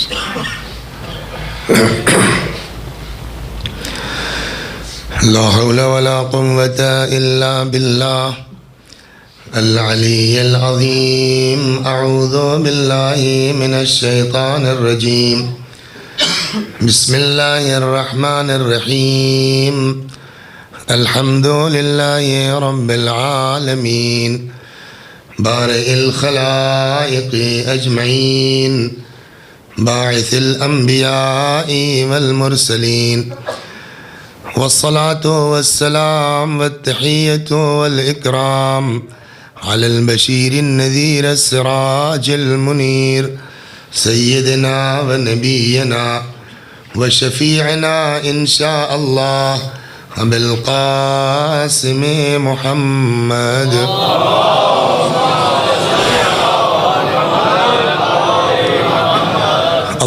لا حول ولا قوة إلا بالله العلي العظيم. أعوذ بالله من الشيطان الرجيم. بسم الله الرحمن الرحيم. الحمد لله رب العالمين بارئ الخلائق أجمعين باعث الأنبياء والمرسلين، والصلاة والسلام والتحية والإكرام على البشير النذير السراج المنير سيدنا ونبينا وشفيعنا إن شاء الله أبي القاسم محمد.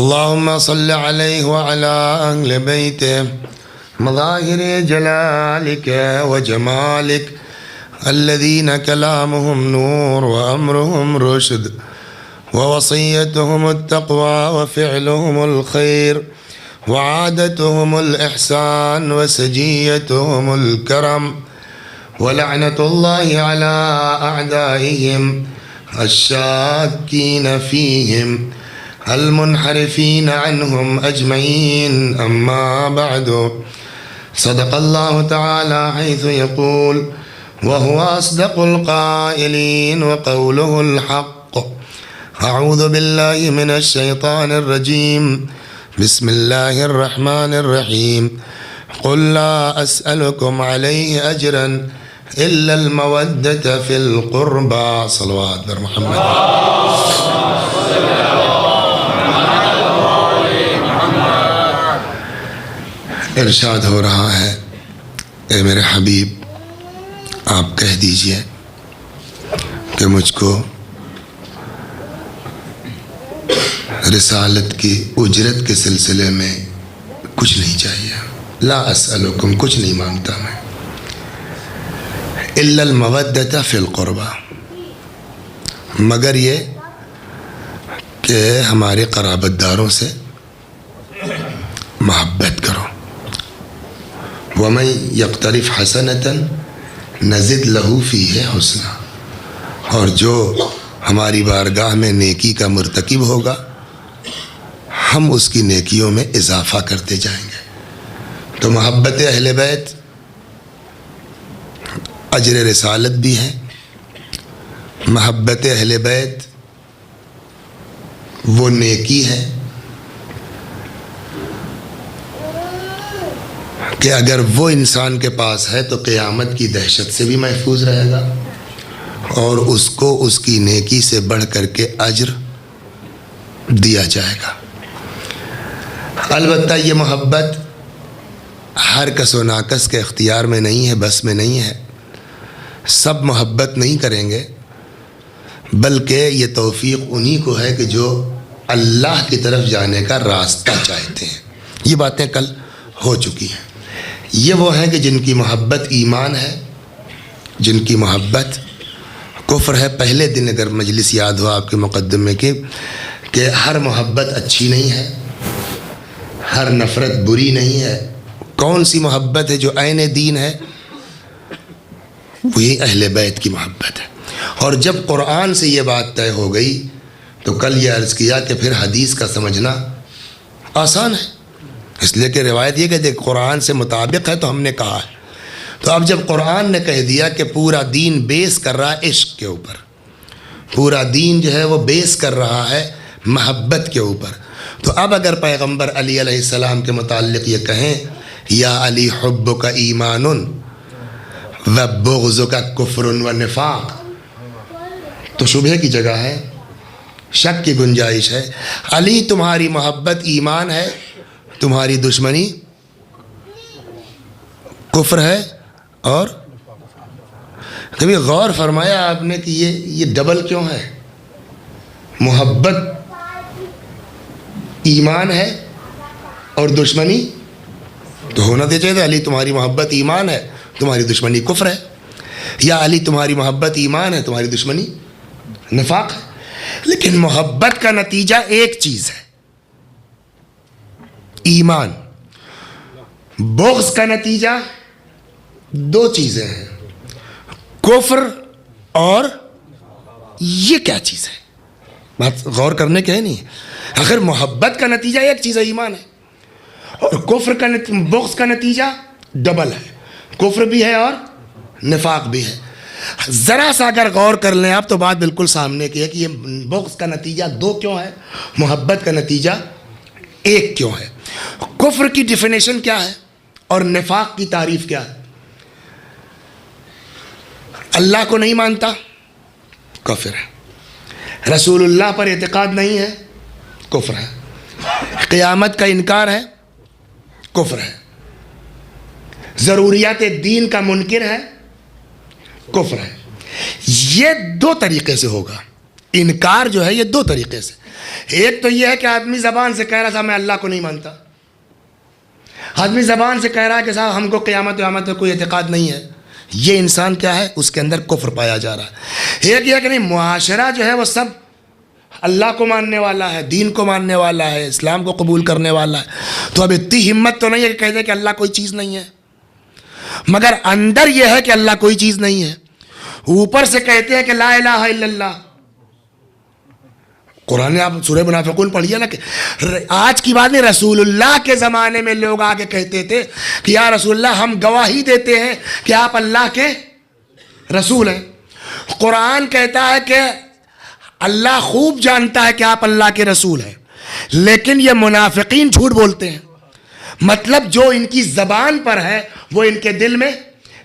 اللهم صل عليه وعلى أهل بيته مظاهر جلالك وجمالك الذين كلامهم نور وأمرهم رشد ووصيتهم التقوى وفعلهم الخير وعادتهم الإحسان وسجيتهم الكرم، ولعنة الله على أعدائهم الشاكين فيهم المنحرفين عنهم أجمعين. أما بعد، صدق الله تعالى حيث يقول وهو أصدق القائلين وقوله الحق. أعوذ بالله من الشيطان الرجيم. بسم الله الرحمن الرحيم. قل لا أسألكم عليه أجرا إلا المودة في القربى. صلوات محمد. ارشاد ہو رہا ہے، اے میرے حبیب آپ کہہ دیجئے کہ مجھ کو رسالت کی اجرت کے سلسلے میں کچھ نہیں چاہیے. لا اسألکم، کچھ نہیں مانگتا میں، الا المودۃ فی القربى، مگر یہ کہ ہمارے قرابت داروں سے محبت کرو. وَمَن يَقْتَرِفْ حَسَنَةً نَزِدْ لَهُ فِيهِ حُسْنًا، اور جو ہماری بارگاہ میں نیکی کا مرتکب ہوگا ہم اس کی نیکیوں میں اضافہ کرتے جائیں گے. تو محبت اہل بیت اجر رسالت بھی ہے، محبت اہل بیت وہ نیکی ہے کہ اگر وہ انسان کے پاس ہے تو قیامت کی دہشت سے بھی محفوظ رہے گا اور اس کو اس کی نیکی سے بڑھ کر کے اجر دیا جائے گا. البتہ یہ محبت ہر کس و ناکس کے اختیار میں نہیں ہے، بس میں نہیں ہے. سب محبت نہیں کریں گے، بلکہ یہ توفیق انہی کو ہے کہ جو اللہ کی طرف جانے کا راستہ چاہتے ہیں. یہ باتیں کل ہو چکی ہیں. یہ وہ ہیں کہ جن کی محبت ایمان ہے، جن کی محبت کفر ہے. پہلے دن اگر مجلس یاد ہو آپ کے مقدمے کے کہ ہر محبت اچھی نہیں ہے، ہر نفرت بری نہیں ہے. کون سی محبت ہے جو عین دین ہے؟ وہی اہل بیت کی محبت ہے. اور جب قرآن سے یہ بات طے ہو گئی تو کل یہ عرض کیا کہ پھر حدیث کا سمجھنا آسان ہے، اس لیے کہ روایت یہ کہ دیکھ قرآن سے مطابق ہے تو ہم نے کہا ہے. تو اب جب قرآن نے کہہ دیا کہ پورا دین بیس کر رہا ہے عشق کے اوپر، پورا دین جو ہے وہ بیس کر رہا ہے محبت کے اوپر، تو اب اگر پیغمبر علی علیہ السلام کے متعلق یہ کہیں یا علی حبک ایمان و بغضک کفر و نفاق، تو شبہ کی جگہ ہے، شک کی گنجائش ہے. علی تمہاری محبت ایمان ہے، تمہاری دشمنی کفر ہے. اور کبھی غور فرمایا آپ نے کہ یہ ڈبل کیوں ہے؟ محبت ایمان ہے اور دشمنی تو ہونا دے چاہیے. علی تمہاری محبت ایمان ہے، تمہاری دشمنی کفر ہے. یا علی تمہاری محبت ایمان ہے، تمہاری دشمنی نفاق ہے. لیکن محبت کا نتیجہ ایک چیز ہے، ایمان. بغض کا نتیجہ دو چیزیں ہیں, کفر اور یہ کیا چیز ہے؟ بات غور کرنے کے ہے نہیں. آخر محبت کا نتیجہ ایک چیز ہے, ایمان ہے, اور کفر کا بغض کا نتیجہ ڈبل ہے, کفر بھی ہے اور نفاق بھی ہے. ذرا سا اگر غور کر لیں آپ تو بات بالکل سامنے کی ہے کہ یہ بغض کا نتیجہ دو کیوں ہے, محبت کا نتیجہ ایک کیوں ہے. کفر کی ڈیفینیشن کیا ہے اور نفاق کی تعریف کیا ہے؟ اللہ کو نہیں مانتا, کفر ہے. رسول اللہ پر اعتقاد نہیں ہے, کفر ہے. قیامت کا انکار ہے, کفر ہے. ضروریات دین کا منکر ہے, کفر ہے. یہ دو طریقے سے ہوگا انکار جو ہے, یہ دو طریقے سے. ایک تو یہ ہے کہ آدمی زبان سے کہہ رہا تھا میں اللہ کو نہیں مانتا, آدمی زبان سے کہہ رہا ہے کہ صاحب ہم کو قیامت میں کوئی اعتقاد نہیں ہے, یہ انسان کیا ہے, اس کے اندر کفر پایا جا رہا ہے. ایک یہ کہ نہیں, معاشرہ جو ہے وہ سب اللہ کو ماننے والا ہے, دین کو ماننے والا ہے, اسلام کو قبول کرنے والا ہے, تو اب اتنی ہمت تو نہیں ہے کہ کہہ دے کہ اللہ کوئی چیز نہیں ہے, مگر اندر یہ ہے کہ اللہ کوئی چیز نہیں ہے. اوپر سے کہتے ہیں کہ لا الہ الا اللہ. قرآن آپ سورہ منافقون پڑھیے نا, کہ آج کی بات نہیں, رسول اللہ کے زمانے میں لوگ آگے کہتے تھے کہ یا رسول اللہ ہم گواہی دیتے ہیں کہ آپ اللہ کے رسول ہیں. قرآن کہتا ہے کہ اللہ خوب جانتا ہے کہ آپ اللہ کے رسول ہیں, لیکن یہ منافقین جھوٹ بولتے ہیں. مطلب جو ان کی زبان پر ہے وہ ان کے دل میں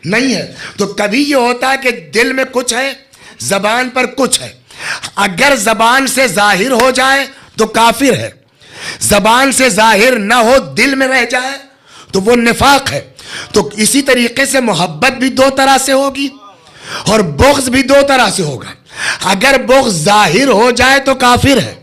نہیں ہے. تو کبھی یہ ہوتا ہے کہ دل میں کچھ ہے, زبان پر کچھ ہے. اگر زبان سے ظاہر ہو جائے تو کافر ہے, زبان سے ظاہر نہ ہو دل میں رہ جائے تو وہ نفاق ہے. تو اسی طریقے سے محبت بھی دو طرح سے ہوگی اور بغض بھی دو طرح سے ہوگا. اگر بغض ظاہر ہو جائے تو کافر ہے,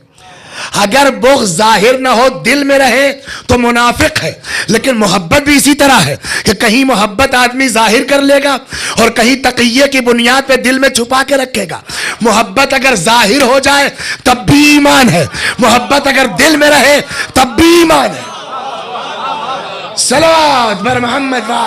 اگر بغض ظاہر نہ ہو دل میں رہے تو منافق ہے. لیکن محبت بھی اسی طرح ہے کہ کہیں محبت آدمی ظاہر کر لے گا اور کہیں تقیے کی بنیاد پہ دل میں چھپا کے رکھے گا. محبت اگر ظاہر ہو جائے تب بھی ایمان ہے, محبت اگر دل میں رہے تب بھی ایمان ہے. صلوات بر محمد و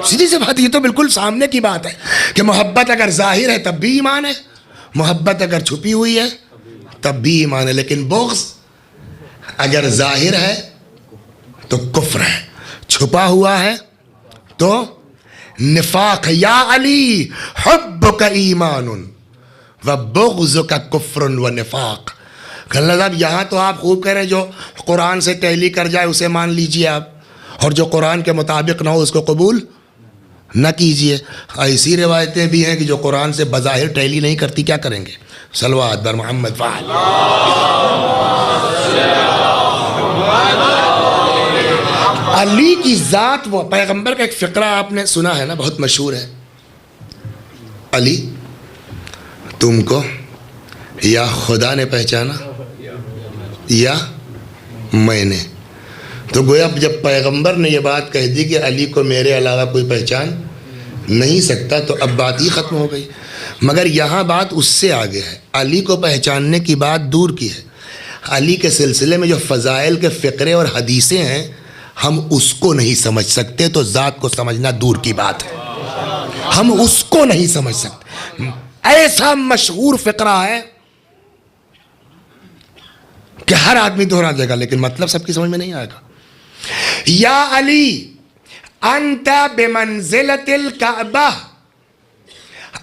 سیدھی سی بات, یہ تو بالکل سامنے کی بات ہے کہ محبت اگر ظاہر ہے تب بھی ایمان ہے, محبت اگر چھپی ہوئی ہے تب بھی ایمان ہے. لیکن بغض اگر ظاہر ہے تو کفر ہے, چھپا ہوا ہے تو نفاق ہے. یا علی حبک ایمان و بغضک کفر و نفاق. اللہ صاحب یہاں تو آپ خوب کہہ رہے ہیں جو قرآن سے ٹیلی کر جائے اسے مان لیجئے آپ, اور جو قرآن کے مطابق نہ ہو اس کو قبول نہ کیجئے. ایسی روایتیں بھی ہیں کہ جو قرآن سے بظاہر ٹیلی نہیں کرتی, کیا کریں گے؟ صلوات بر محمد فعال. علی کی ذات, وہ پیغمبر کا ایک فقرہ آپ نے سنا ہے نا, بہت مشہور ہے. علی تم کو یا خدا نے پہچانا یا میں نے. تو گویا جب پیغمبر نے یہ بات کہہ دی کہ علی کو میرے علاوہ کوئی پہچان نہیں سکتا تو اب بات ہی ختم ہو گئی. مگر یہاں بات اس سے آگے ہے. علی کو پہچاننے کی بات دور کی ہے, علی کے سلسلے میں جو فضائل کے فقرے اور حدیثیں ہیں ہم اس کو نہیں سمجھ سکتے, تو ذات کو سمجھنا دور کی بات ہے. ہم اس کو نہیں سمجھ سکتے. ایسا مشہور فقرہ ہے کہ ہر آدمی دہرا دے گا لیکن مطلب سب کی سمجھ میں نہیں آئے گا. یا علی انت بمنزلت الکعبہ,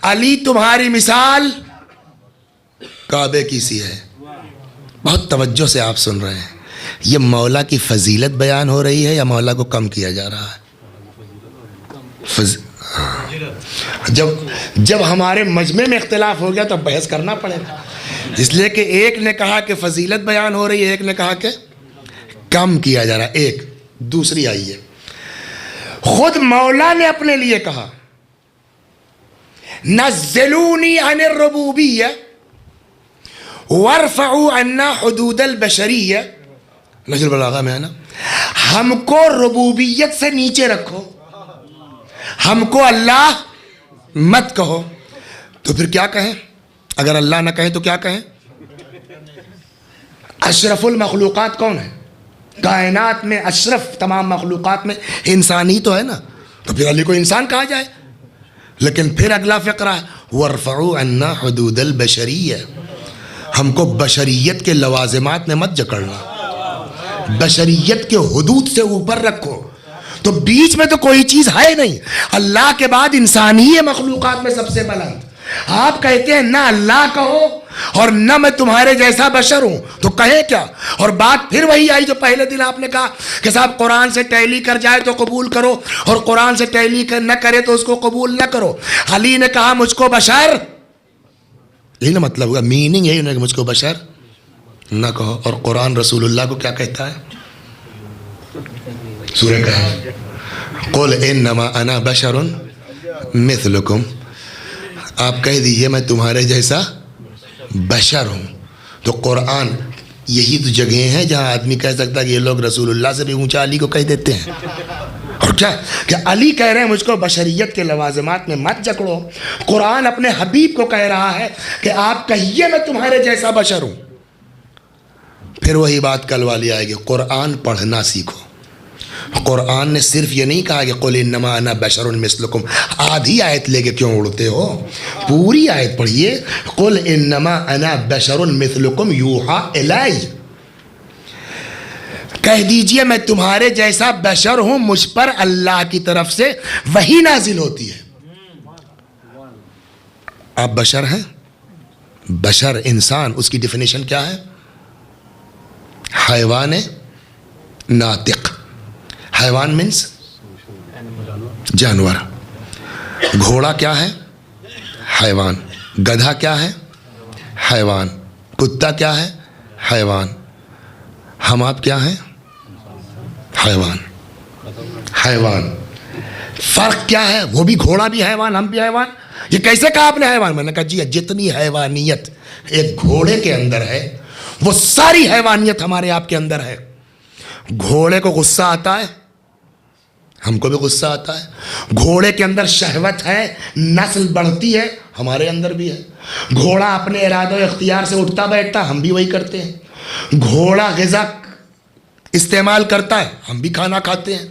علی تمہاری مثال کعبے کی سی ہے. بہت توجہ سے آپ سن رہے ہیں, یہ مولا کی فضیلت بیان ہو رہی ہے یا مولا کو کم کیا جا رہا ہے؟ جب ہمارے مجمع میں اختلاف ہو گیا تو بحث کرنا پڑے گا, اس لیے کہ ایک نے کہا کہ فضیلت بیان ہو رہی ہے, ایک نے کہا کہ کم کیا جا رہا ہے. ایک دوسری آئی ہے, خود مولا نے اپنے لیے کہا نزلونی عن الربوبیہ وارفعوا عنا حدود البشریہ. نجل البلاغہ میں ہے نا, ہم کو ربوبیت سے نیچے رکھو, ہم کو اللہ مت کہو، تو پھر کیا کہیں؟ اگر اللہ نہ کہے تو کیا کہیں؟ اشرف المخلوقات کون ہے؟ کائنات میں اشرف تمام مخلوقات میں انسان ہی تو ہے نا، تو پھر علی کو انسان کہا جائے۔ لیکن پھر اگلا فقرہ ہے وَارْفَعُوا عَنَّا حُدُودَ الْبَشَرِيَّةِ، ہم کو بشریت کے لوازمات میں مت جکڑنا، بشریت کے حدود سے اوپر رکھو۔ تو بیچ میں تو کوئی چیز ہے نہیں، اللہ کے بعد انسان ہی ہے مخلوقات میں سب سے بلند۔ آپ کہتے ہیں نہ اللہ کہو اور نہ میں تمہارے جیسا بشر ہوں، تو کہیں کیا؟ اور بات پھر وہی آئی جو پہلے دن آپ نے کہا کہ صاحب قرآن سے ٹیلی کر جائے تو قبول کرو اور قرآن سے ٹیلی نہ کرے تو اس کو قبول نہ کرو۔ علی نے کہا مجھ کو بشر، یہی نا مطلب ہوگا، میننگ یہی کہ مجھ کو بشر نہ کہو۔ اور قرآن رسول اللہ کو کیا کہتا ہے؟ سورہ کہف قل انما انا بشر مثلکم، آپ کہہ دیجئے میں تمہارے جیسا بشر ہوں۔ تو قرآن یہی تو جگہیں ہیں جہاں آدمی کہہ سکتا ہے کہ یہ لوگ رسول اللہ سے بھی اونچا علی کو کہہ دیتے ہیں۔ اور کیا کہ علی کہہ رہے ہیں مجھ کو بشریت کے لوازمات میں مت جکڑو۔ قرآن اپنے حبیب کو کہہ رہا ہے کہ آپ کہیے میں تمہارے جیسا بشر ہوں۔ پھر وہی بات کل والی آئے گی، قرآن پڑھنا سیکھو۔ قرآن نے صرف یہ نہیں کہا کہ قل انما انا بشر مثلکم، آدھی آیت لے کے کیوں اڑتے ہو؟ پوری آیت پڑھیے، قل انما انا بشر مثلکم یوحی الی، کہہ دیجئے میں تمہارے جیسا بشر ہوں، مجھ پر اللہ کی طرف سے وحی نازل ہوتی ہے۔ آپ بشر ہیں، بشر انسان، اس کی ڈیفینیشن کیا ہے؟ حیوان ناطق، حیوان مینس جانور۔ گھوڑا کیا ہے؟ حیوان۔ گدھا کیا ہے؟ حیوان۔ کتا کیا ہے؟ حیوان۔ ہم آپ کیا ہیں؟ حیوان۔ حیوان۔ فرق کیا ہے؟ وہ بھی گھوڑا بھی حیوان، ہم بھی حیوان۔ یہ کیسے کہا آپ نے حیوان؟ میں نے کہا جی جتنی حیوانیت ایک گھوڑے کے اندر ہے وہ ساری حیوانیت ہمارے آپ کے اندر ہے۔ گھوڑے کو غصہ آتا ہے، ہم کو بھی غصہ آتا ہے۔ گھوڑے کے اندر شہوت ہے، نسل بڑھتی ہے، ہمارے اندر بھی ہے۔ گھوڑا اپنے ارادہ و اختیار سے اٹھتا بیٹھتا، ہم بھی وہی کرتے ہیں۔ گھوڑا غذا استعمال کرتا ہے، ہم بھی کھانا کھاتے ہیں۔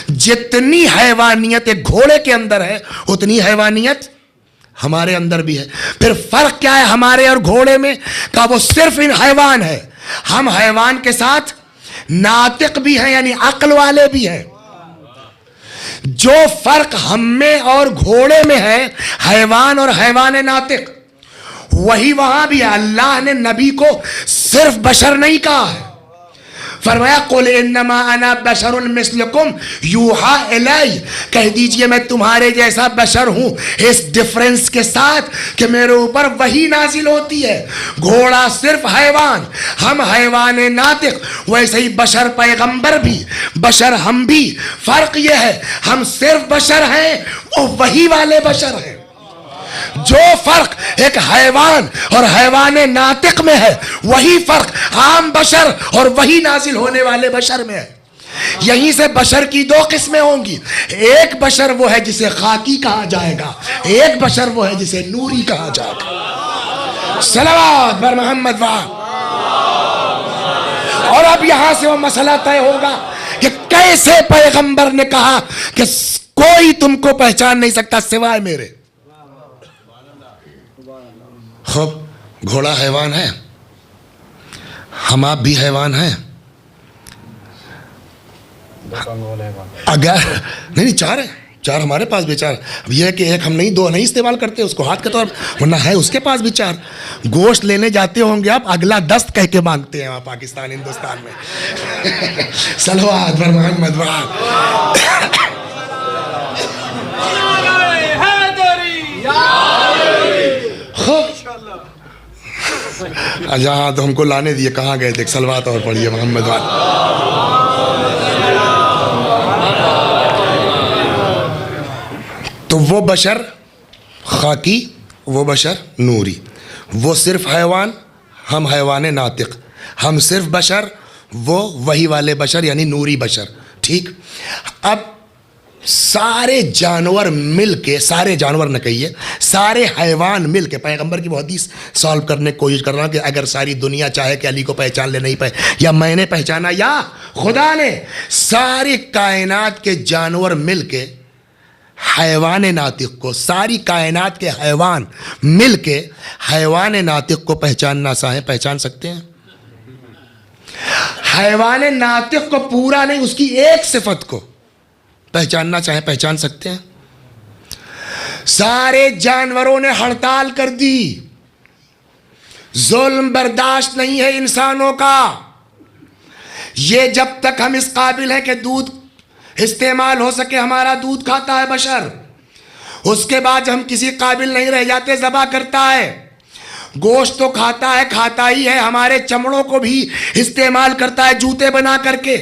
جتنی حیوانیت ایک گھوڑے کے اندر ہے اتنی حیوانیت ہمارے اندر بھی ہے۔ پھر فرق کیا ہے ہمارے اور گھوڑے میں؟ کہ وہ صرف ان حیوان ہے، ہم حیوان کے ساتھ ناطق بھی ہیں، یعنی عقل والے بھی ہیں۔ جو فرق ہم میں اور گھوڑے میں ہے، حیوان اور حیوان ناطق، وہی وہاں بھی ہے۔ اللہ نے نبی کو صرف بشر نہیں کہا ہے، فرمایا قل انما انا بشر مثلکم یوحی الی، کہہ دیجئے میں تمہارے جیسا بشر ہوں، اس ڈفرنس کے ساتھ کہ میرے اوپر وحی نازل ہوتی ہے۔ گھوڑا صرف حیوان، ہم حیوان ناطق، ویسے ہی بشر پیغمبر بھی، بشر ہم بھی۔ فرق یہ ہے ہم صرف بشر ہیں، وہ وحی والے بشر ہیں۔ جو فرق ایک حیوان اور حیوان ناطق میں ہے، وہی فرق عام بشر اور وہی نازل ہونے والے بشر میں ہے۔ یہیں سے بشر کی دو قسمیں ہوں گی، ایک بشر وہ ہے جسے خاکی کہا جائے گا، ایک بشر وہ ہے جسے نوری کہا جائے گا۔ صلوات بر محمد وآل۔ اور اب یہاں سے وہ مسئلہ طے ہوگا کہ کیسے پیغمبر نے کہا کہ کوئی تم کو پہچان نہیں سکتا سوائے میرے۔ خوب، گھوڑا حیوان ہے، ہم آپ بھی حیوان ہیں۔ اگر نہیں چار ہیں، چار ہمارے پاس بھی چار، اب یہ ہے کہ ایک ہم نہیں، دو نہیں استعمال کرتے اس کو ہاتھ کے طور پر، ورنہ ہے اس کے پاس بھی چار۔ گوشت لینے جاتے ہوں گے آپ، اگلا دست کہہ کے مانگتے ہیں وہاں پاکستان ہندوستان میں۔ صلوات بر محمد وآل۔ جہاں تو ہم کو لانے دیے، کہاں گئے تھے؟ صلوات اور پڑھیے محمد وآل۔ تو وہ بشر خاکی، وہ بشر نوری، وہ صرف حیوان، ہم حیوان ناطق، ہم صرف بشر، وہ وہی والے بشر یعنی نوری بشر۔ ٹھیک، اب سارے جانور مل کے، سارے جانور نہ کہیے، سارے حیوان مل کے، پیغمبر کی وہ حدیث سالو کرنے کی کوشش کر رہا ہوں کہ اگر ساری دنیا چاہے کہ علی کو پہچان لے، نہیں یا میں نے پہچانا یا خدا نے، ساری کائنات کے جانور مل کے حیوان ناطق کو، ساری کائنات کے حیوان مل کے حیوان ناطق کو پہچاننا چاہیں پہچان سکتے ہیں؟ حیوان ناطق کو پورا نہیں، اس کی ایک صفت کو پہچاننا چاہیں پہچان سکتے ہیں؟ سارے جانوروں نے ہڑتال کر دی، ظلم برداشت نہیں ہے انسانوں کا، یہ جب تک ہم اس قابل ہیں کہ دودھ استعمال ہو سکے ہمارا دودھ کھاتا ہے بشر، اس کے بعد ہم کسی قابل نہیں رہ جاتے ذبح کرتا ہے، گوشت تو کھاتا ہی ہے، ہمارے چمڑوں کو بھی استعمال کرتا ہے جوتے بنا کر کے۔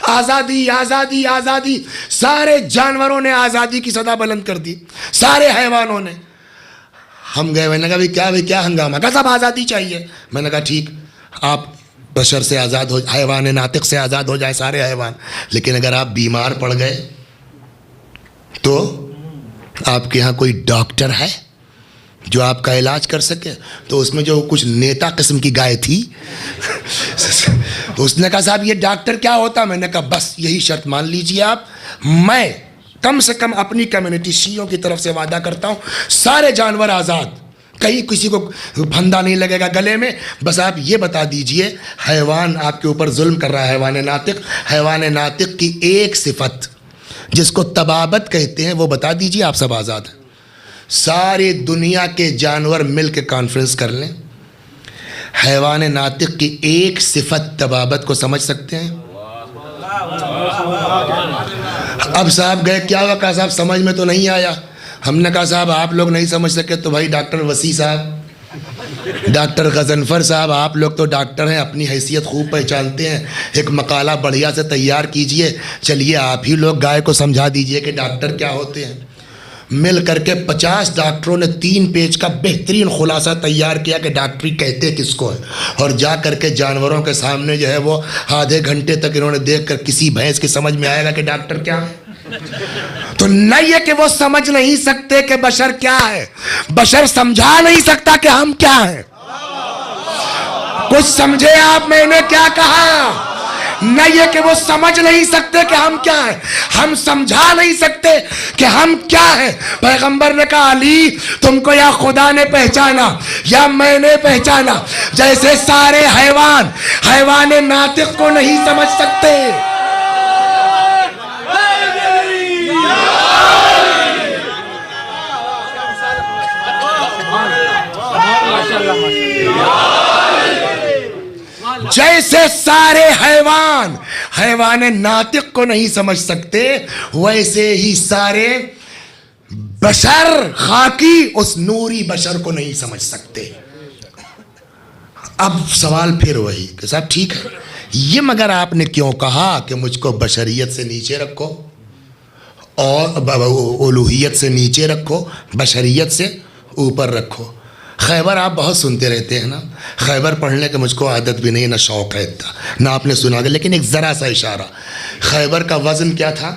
آزادی آزادی آزادی، سارے جانوروں نے آزادی کی صدا بلند کر دی، سارے حیوانوں نے۔ ہم گئے، میں نے کہا بھئی کیا ہنگامہ، کہا سب آزادی چاہیے۔ میں نے کہا ٹھیک، آپ بشر سے آزاد ہو، حیوان ناطق سے آزاد ہو جائے سارے حیوان، لیکن اگر آپ بیمار پڑ گئے تو آپ کے ہاں کوئی ڈاکٹر ہے جو آپ کا علاج کر سکے؟ تو اس میں جو کچھ نیتا قسم کی گائے تھی تو اس نے کہا صاحب یہ ڈاکٹر کیا ہوتا؟ میں نے کہا بس یہی شرط مان لیجئے آپ، میں کم سے کم اپنی کمیونٹی شیعوں کی طرف سے وعدہ کرتا ہوں سارے جانور آزاد، کہیں کسی کو پھندا نہیں لگے گا گلے میں، بس آپ یہ بتا دیجئے حیوان آپ کے اوپر ظلم کر رہا ہے، حیوان ناطق کی ایک صفت جس کو طبابت کہتے ہیں وہ بتا دیجئے، آپ سب آزاد ہیں۔ ساری دنیا کے جانور مل کے کانفرنس کر لیں، حیوان ناطق کی ایک صفت طبابت کو سمجھ سکتے ہیں؟ اب صاحب گئے، کیا ہوا؟ کہا صاحب سمجھ میں تو نہیں آیا۔ ہم نے کہا صاحب آپ لوگ نہیں سمجھ سکے تو بھائی ڈاکٹر وسیع صاحب، ڈاکٹر غضنفر صاحب، آپ لوگ تو ڈاکٹر ہیں، اپنی حیثیت خوب پہچانتے ہیں، ایک مقالہ بڑھیا سے تیار کیجئے، چلیے آپ ہی لوگ گائے کو سمجھا دیجئے کہ ڈاکٹر کیا ہوتے ہیں۔ مل کر کے 50 ڈاکٹروں نے 3 پیج کا بہترین خلاصہ تیار کیا کہ ڈاکٹری کہتے کس کو ہے، اور جا کر کے جانوروں کے سامنے جو ہے وہ آدھے گھنٹے تک انہوں نے دیکھ کر کسی بھینس کی سمجھ میں آئے گا کہ ڈاکٹر کیا ہے؟ تو نہ یہ کہ وہ سمجھ نہیں سکتے کہ بشر کیا ہے، بشر سمجھا نہیں سکتا کہ ہم کیا ہیں۔ کچھ سمجھے آپ میں نے کیا کہا؟ نہ یہ کہ وہ سمجھ نہیں سکتے کہ ہم کیا ہیں، ہم سمجھا نہیں سکتے کہ ہم کیا ہیں۔ پیغمبر نے کہا علی تم کو یا خدا نے پہچانا یا میں نے پہچانا، جیسے سارے حیوان ناطق کو نہیں سمجھ سکتے۔ جیسے سارے حیوان ناطق کو نہیں سمجھ سکتے، ویسے ہی سارے بشر خاکی اس نوری بشر کو نہیں سمجھ سکتے۔ اب سوال پھر وہی کہ صاحب ٹھیک ہے، یہ مگر آپ نے کیوں کہا کہ مجھ کو بشریت سے نیچے رکھو اور الوہیت سے نیچے رکھو، بشریت سے اوپر رکھو؟ خیبر آپ بہت سنتے رہتے ہیں نا، خیبر پڑھنے کے مجھ کو عادت بھی نہیں، نہ شوق ہے اتنا، نہ آپ نے سنا گا، لیکن ایک ذرا سا اشارہ۔ خیبر کا وزن کیا تھا؟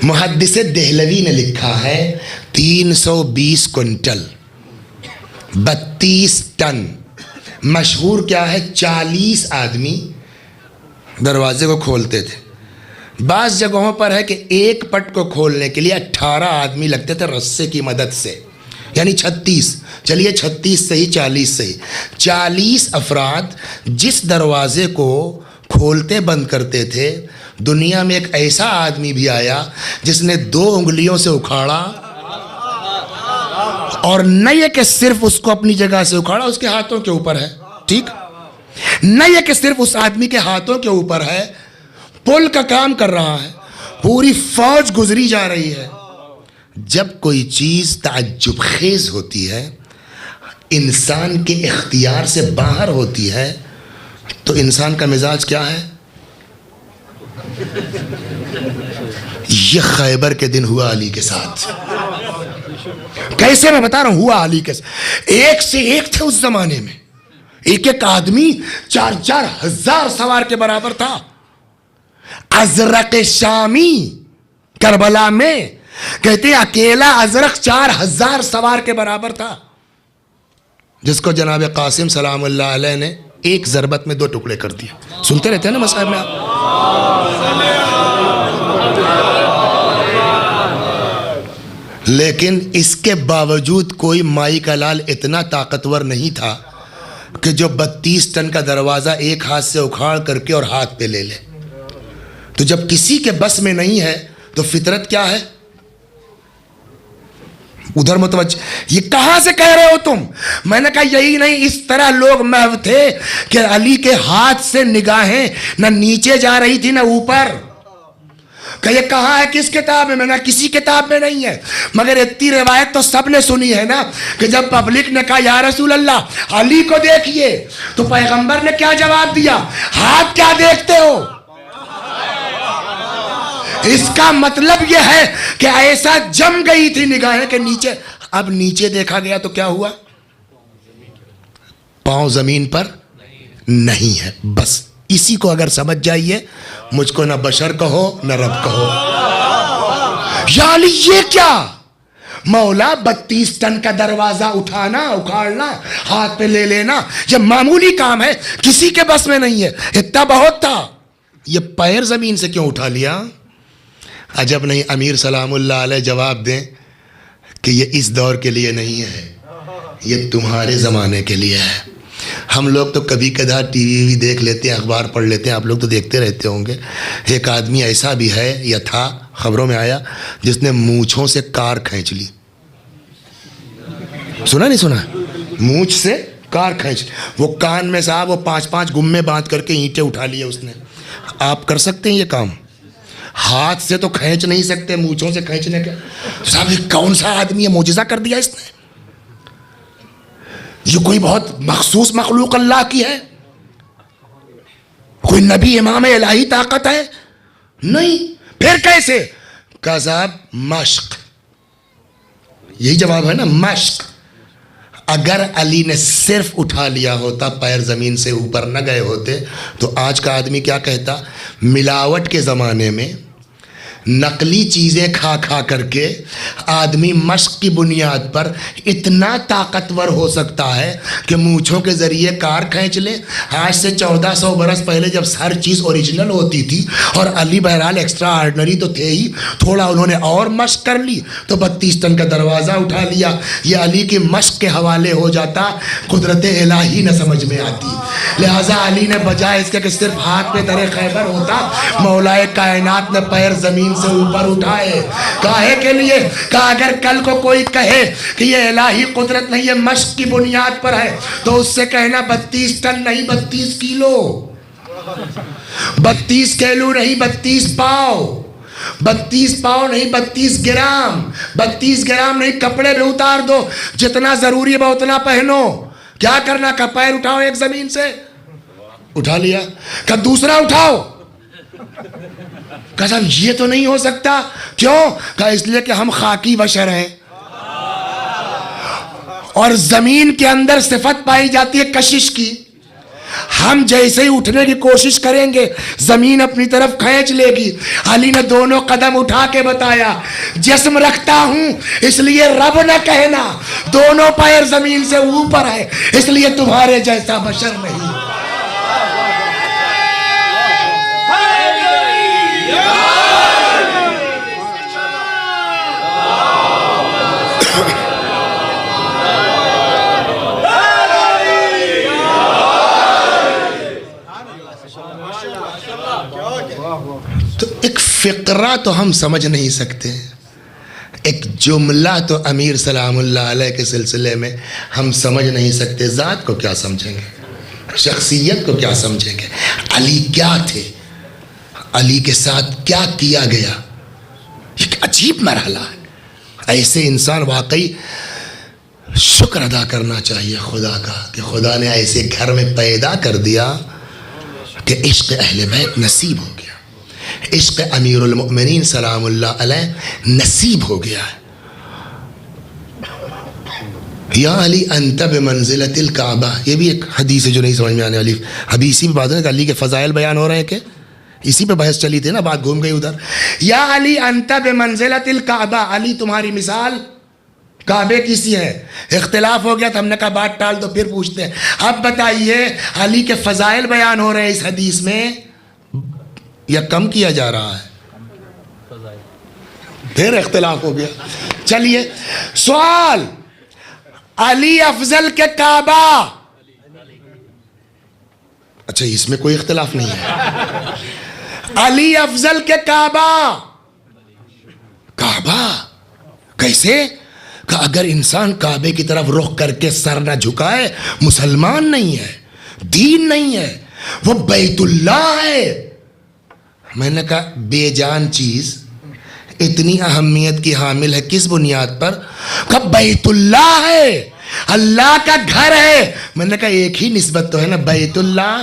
محدث دہلوی نے لکھا ہے 320 کنٹل، 32 ٹن۔ مشہور کیا ہے؟ 40 آدمی دروازے کو کھولتے تھے۔ بعض جگہوں پر ہے کہ ایک پٹ کو کھولنے کے لیے 18 آدمی لگتے تھے رسے کی مدد سے، یعنی 36، چلیے 36 سے ہی 40 سے ہی 40 افراد جس دروازے کو کھولتے بند کرتے تھے۔ دنیا میں ایک ایسا آدمی بھی آیا جس نے 2 انگلیوں سے اکھاڑا، اور نہ یہ کہ صرف اس کو اپنی جگہ سے اکھاڑا، اس کے ہاتھوں کے اوپر ہے، ٹھیک؟ نہ یہ کہ صرف اس آدمی کے ہاتھوں کے اوپر ہے، پل کا کام کر رہا ہے، پوری فوج گزری جا رہی ہے۔ جب کوئی چیز تعجب خیز ہوتی ہے، انسان کے اختیار سے باہر ہوتی ہے، تو انسان کا مزاج کیا ہے؟ یہ خیبر کے دن ہوا علی کے ساتھ۔ کیسے؟ میں بتا رہا ہوں، ہوا علی کے ساتھ۔ ایک سے ایک تھے اس زمانے میں، ایک ایک آدمی 4,000 سوار کے برابر تھا. ازرق شامی کربلا میں کہتے ہیں اکیلا ازرق 4,000 سوار کے برابر تھا، جس کو جناب قاسم سلام اللہ علیہ نے ایک ضربت میں 2 ٹکڑے کر دیا. سنتے رہتے ہیں نا مصائب میں آپ. لیکن اس کے باوجود کوئی مائی کا لال اتنا طاقتور نہیں تھا کہ جو 32 ٹن کا دروازہ ایک ہاتھ سے اکھاڑ کر کے اور ہاتھ پہ لے لے. تو جب کسی کے بس میں نہیں ہے تو فطرت کیا ہے؟ ادھر متوجہ. یہ کہاں سے کہہ رہے ہو تم؟ میں نے کہا یہی نہیں، اس طرح لوگ محو تھے کہ علی کے ہاتھ سے نگاہیں نہ نیچے جا رہی تھی نہ اوپر. کہ یہ کہاں ہے، کس کتاب میں؟ میں نے کسی کتاب میں نہیں ہے، مگر اتنی روایت تو سب نے سنی ہے نا کہ جب پبلک نے کہا یا رسول اللہ علی کو دیکھیے، تو پیغمبر نے کیا جواب دیا؟ ہاتھ کیا دیکھتے ہو؟ اس کا مطلب یہ ہے کہ ایسا جم گئی تھی نگاہیں کہ نیچے. اب نیچے دیکھا گیا تو کیا ہوا؟ پاؤں زمین پر نہیں ہے. بس اسی کو اگر سمجھ جائیے، مجھ کو نہ بشر کہو نہ رب کہو. یا علی یہ کیا مولا، 32 ٹن کا دروازہ اٹھانا اکھاڑنا ہاتھ پہ لے لینا یہ معمولی کام ہے، کسی کے بس میں نہیں ہے. اتنا بہت تھا، یہ پیر زمین سے کیوں اٹھا لیا؟ عجب نہیں امیر سلام اللہ علیہ جواب دیں کہ یہ اس دور کے لیے نہیں ہے، یہ تمہارے زمانے کے لیے ہے. ہم لوگ تو کبھی کبھار ٹی وی دیکھ لیتے ہیں، اخبار پڑھ لیتے ہیں، آپ لوگ تو دیکھتے رہتے ہوں گے. ایک آدمی ایسا بھی ہے یا تھا، خبروں میں آیا، جس نے مونچھوں سے کار کھینچ لی. سنا نہیں سنا؟ مونچھ سے کار کھینچ لی. وہ کان میں صاحب وہ 5 گمے باندھ کر کے اینٹیں اٹھا لیے اس نے. آپ کر سکتے ہیں یہ کام؟ ہاتھ سے تو کھینچ نہیں سکتے، مونچھوں سے کھینچنے کا. صاحب یہ کون سا آدمی ہے، معجزہ کر دیا اس نے. یہ کوئی بہت مخصوص مخلوق اللہ کی ہے؟ کوئی نبی امام الہی طاقت ہے؟ نہیں. پھر کیسے؟ کہا صاحب مشق. یہی جواب ہے نا، مشق. اگر علی نے صرف اٹھا لیا ہوتا، پیر زمین سے اوپر نہ گئے ہوتے، تو آج کا آدمی کیا کہتا؟ ملاوٹ کے زمانے میں نقلی چیزیں کھا کھا کر کے آدمی مشق کی بنیاد پر اتنا طاقتور ہو سکتا ہے کہ مونچھوں کے ذریعے کار کھینچ لے. آج سے 1400 برس پہلے جب ہر چیز اوریجنل ہوتی تھی، اور علی بہرحال ایکسٹرا آرڈنری تو تھے ہی، تھوڑا انہوں نے اور مشق کر لی تو 32 ٹن کا دروازہ اٹھا لیا. یہ علی کی مشق کے حوالے ہو جاتا، قدرت الہی نہ سمجھ میں آتی. لہٰذا علی نے بجائے اس کے کہ صرف ہاتھ پہ در خیبر ہوتا، مولائے کائنات نے پیر زمین سے اوپر اٹھائے. کاہے کے لیے؟ کہا اگر کل کو کوئی کہے کہ یہ الہی قدرت نہیں، یہ مشق کی بنیاد پر ہے، تو اس سے کہنا 32 ٹن نہیں 32 کیلو، 32 کیلو نہیں 32 پاؤں، 32 پاؤں نہیں 32 گرام، 32 گرام نہیں. کپڑے بھی اتار دو، جتنا ضروری ہے اتنا پہنو. کیا کرنا؟ کہ پیر اٹھاؤ ایک زمین سے، اٹھا لیا. کہ دوسرا اٹھاؤ. کہا یہ تو نہیں ہو سکتا. کیوں؟ کہا اس لیے کہ ہم خاکی بشر ہیں، اور زمین کے اندر صفت پائی جاتی ہے کشش کی. ہم جیسے ہی اٹھنے کی کوشش کریں گے، زمین اپنی طرف کھینچ لے گی. علی نے دونوں قدم اٹھا کے بتایا، جسم رکھتا ہوں اس لیے رب نہ کہنا، دونوں پیر زمین سے اوپر ہے اس لیے تمہارے جیسا بشر نہیں. تو ایک فقرہ تو ہم سمجھ نہیں سکتے، ایک جملہ تو امیر سلام اللہ علیہ کے سلسلے میں ہم سمجھ نہیں سکتے. ذات کو کیا سمجھیں گے، شخصیت کو کیا سمجھیں گے. علی کیا تھے، علی کے ساتھ کیا کیا گیا، ایک عجیب مرحلہ ہے. ایسے انسان واقعی شکر ادا کرنا چاہیے خدا کا کہ خدا نے ایسے گھر میں پیدا کر دیا کہ عشق اہل بیت نصیب ہو گیا، عشق امیر المؤمنین سلام اللہ علیہ نصیب ہو گیا ہے. یا علی انت بمنزلۃ الکعبہ، یہ بھی ایک حدیث ہے جو نہیں سمجھ میں آنے والی. ابھی اسی پہ بات ہے کہ علی کے فضائل بیان ہو رہے ہیں کہ اسی پہ بحث چلی تھی نا، بات گھوم گئی ادھر. یا علی انت بمنزلۃ الکعبہ، علی تمہاری مثال کعبے کی سی ہے. اختلاف ہو گیا تو ہم نے کہا بات ٹال دو، پھر پوچھتے ہیں. اب بتائیے علی کے فضائل بیان ہو رہے ہیں اس حدیث میں یا کم کیا جا رہا ہے؟ پھر اختلاف ہو گیا. چلیے سوال، علی افضل کے کعبہ، اچھا اس میں کوئی اختلاف نہیں ہے. علی افضل کے کعبہ، کعبہ کیسے کہ اگر انسان کعبے کی طرف رخ کر کے سر نہ جھکائے مسلمان نہیں ہے، دین نہیں ہے، وہ بیت اللہ ہے. میں نے کہا بے جان چیز اتنی اہمیت کی حامل ہے کس بنیاد پر کہ بیت اللہ ہے، اللہ کا گھر ہے. میں نے کہا ایک ہی نسبت تو ہے نا، بیت اللہ،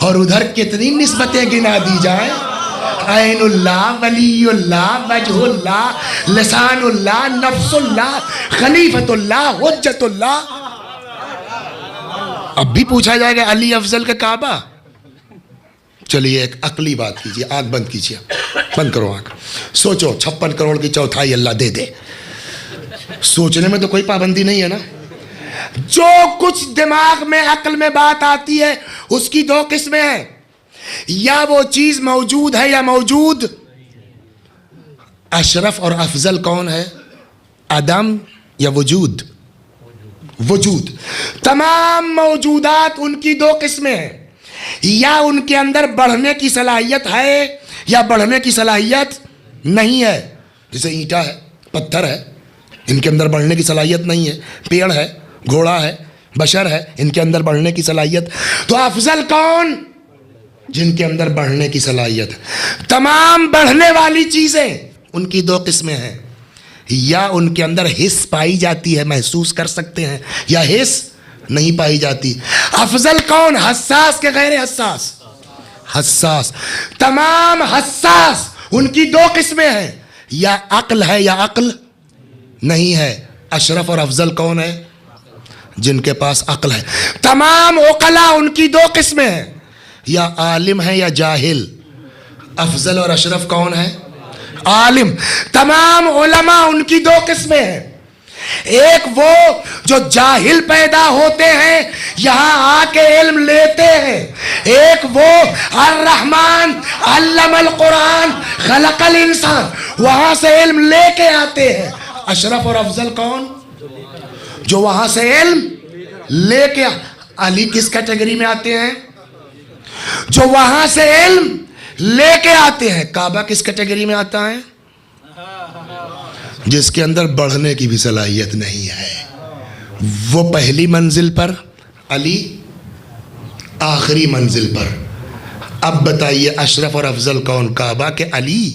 اور ادھر کتنی نسبتیں گنا دی جائیں، عین اللہ، ولی اللہ، وجہ اللہ، لسان اللہ، نفس اللہ، خلیفۃ اللہ، حجت اللہ. اب بھی پوچھا جائے گا علی افضل کا کعبہ. چلیے ایک عقلی بات کیجیے، آنکھ بند کیجیے، بند کرو آنکھ، سوچو 56 کروڑ کی چوتھائی اللہ دے دے. سوچنے میں تو کوئی پابندی نہیں ہے نا. جو کچھ دماغ میں عقل میں بات آتی ہے اس کی دو قسمیں ہیں، یا وہ چیز موجود ہے یا موجود. اشرف اور افضل کون ہے؟ عدم یا وجود؟ وجود. تمام موجودات ان کی دو قسمیں ہیں، یا ان کے اندر بڑھنے کی صلاحیت ہے یا بڑھنے کی صلاحیت نہیں ہے. جیسے اینٹا ہے، پتھر ہے، ان کے اندر بڑھنے کی صلاحیت نہیں ہے. پیڑ ہے، گھوڑا ہے، بشر ہے، ان کے اندر بڑھنے کی صلاحیت. تو افضل کون؟ جن کے اندر بڑھنے کی صلاحیت ہے. تمام بڑھنے والی چیزیں ان کی دو قسمیں ہیں، یا ان کے اندر حس پائی جاتی ہے، محسوس کر سکتے ہیں، یا حس نہیں پائی جاتی. افضل کون؟ حساس کے غیر حساس؟ حساس. تمام حساس ان کی دو قسمیں ہیں، یا عقل ہے یا عقل نہیں ہے. اشرف اور افضل کون ہے؟ جن کے پاس عقل ہے. تمام عقلاء ان کی دو قسمیں ہیں، یا عالم ہے یا جاہل. افضل اور اشرف کون ہے؟ عالم. تمام علماء ان کی دو قسمیں ہیں، ایک وہ جو جاہل پیدا ہوتے ہیں یہاں آ کے علم لیتے ہیں، ایک وہ الرحمن علم القرآن خلق الانسان وہاں سے علم لے کے آتے ہیں. اشرف اور افضل کون؟ جو وہاں سے علم لے کے. علی کس کیٹیگری میں آتے ہیں؟ جو وہاں سے علم لے کے آتے ہیں. کعبہ کس کیٹیگری میں آتا ہے؟ جس کے اندر بڑھنے کی بھی صلاحیت نہیں ہے. وہ پہلی منزل پر، علی آخری منزل پر. اب بتائیے اشرف اور افضل کون؟ کعبہ کے علی؟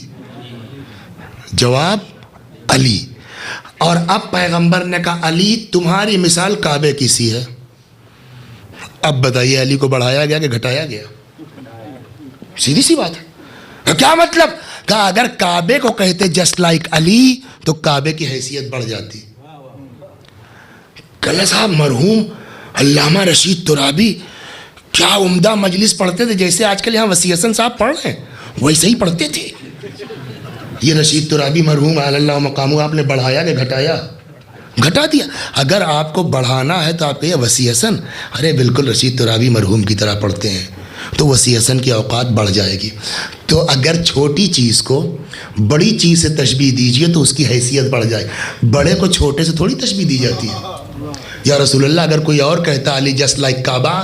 جواب علی. اور اب پیغمبر نے کہا علی تمہاری مثال کعبے کی سی ہے. اب بتائیے علی کو بڑھایا گیا کہ گھٹایا گیا؟ سیدھی سی بات ہے. کیا مطلب؟ کہ اگر کعبے کو کہتے جسٹ لائک علی تو کعبے کی حیثیت بڑھ جاتی. کل صاحب مرحوم علامہ رشید ترابی کیا عمدہ مجلس پڑھتے تھے، جیسے آج کل یہاں وسیع حسن صاحب پڑھ رہے ہیں ویسے ہی پڑھتے تھے. یہ رشید ترابی مرحوم علی اللہ مقامہ آپ نے بڑھایا کہ گھٹایا؟ گھٹا دیا. اگر آپ کو بڑھانا ہے تو آپ کہیے وسیع حسن ارے بالکل رشید ترابی مرحوم کی طرح پڑھتے ہیں تو وسیع حسن کی اوقات بڑھ جائے گی. تو اگر چھوٹی چیز کو بڑی چیز سے تشبیہ دیجئے تو اس کی حیثیت بڑھ جائے. بڑے کو چھوٹے سے تھوڑی تشبیہ دی جاتی ہے. یا رسول اللہ اگر کوئی اور کہتا علی جسٹ لائک کعبہ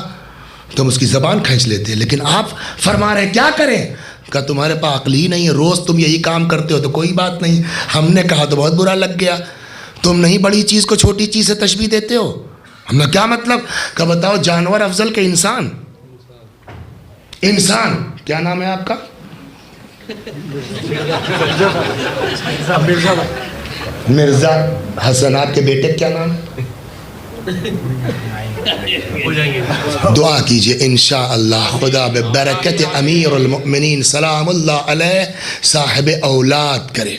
تو ہم اس کی زبان کھینچ لیتے ہیں، لیکن آپ فرما رہے کیا کریں؟ کہ تمہارے پاس عقل ہی نہیں ہے، روز تم یہی کام کرتے ہو تو کوئی بات نہیں، ہم نے کہا تو بہت برا لگ گیا. تم نہیں بڑی چیز کو چھوٹی چیز سے تشبیہ دیتے ہو. ہم نے کیا مطلب؟ کہ بتاؤ جانور افضل کے انسان. انسان کیا نام ہے آپ کا؟ مرزا حسن. آپ کے بیٹے کیا نام ہے؟ دعا کیجئے انشاءاللہ خدا ببرکت امیر المؤمنین سلام اللہ علیہ صاحب اولاد کرے.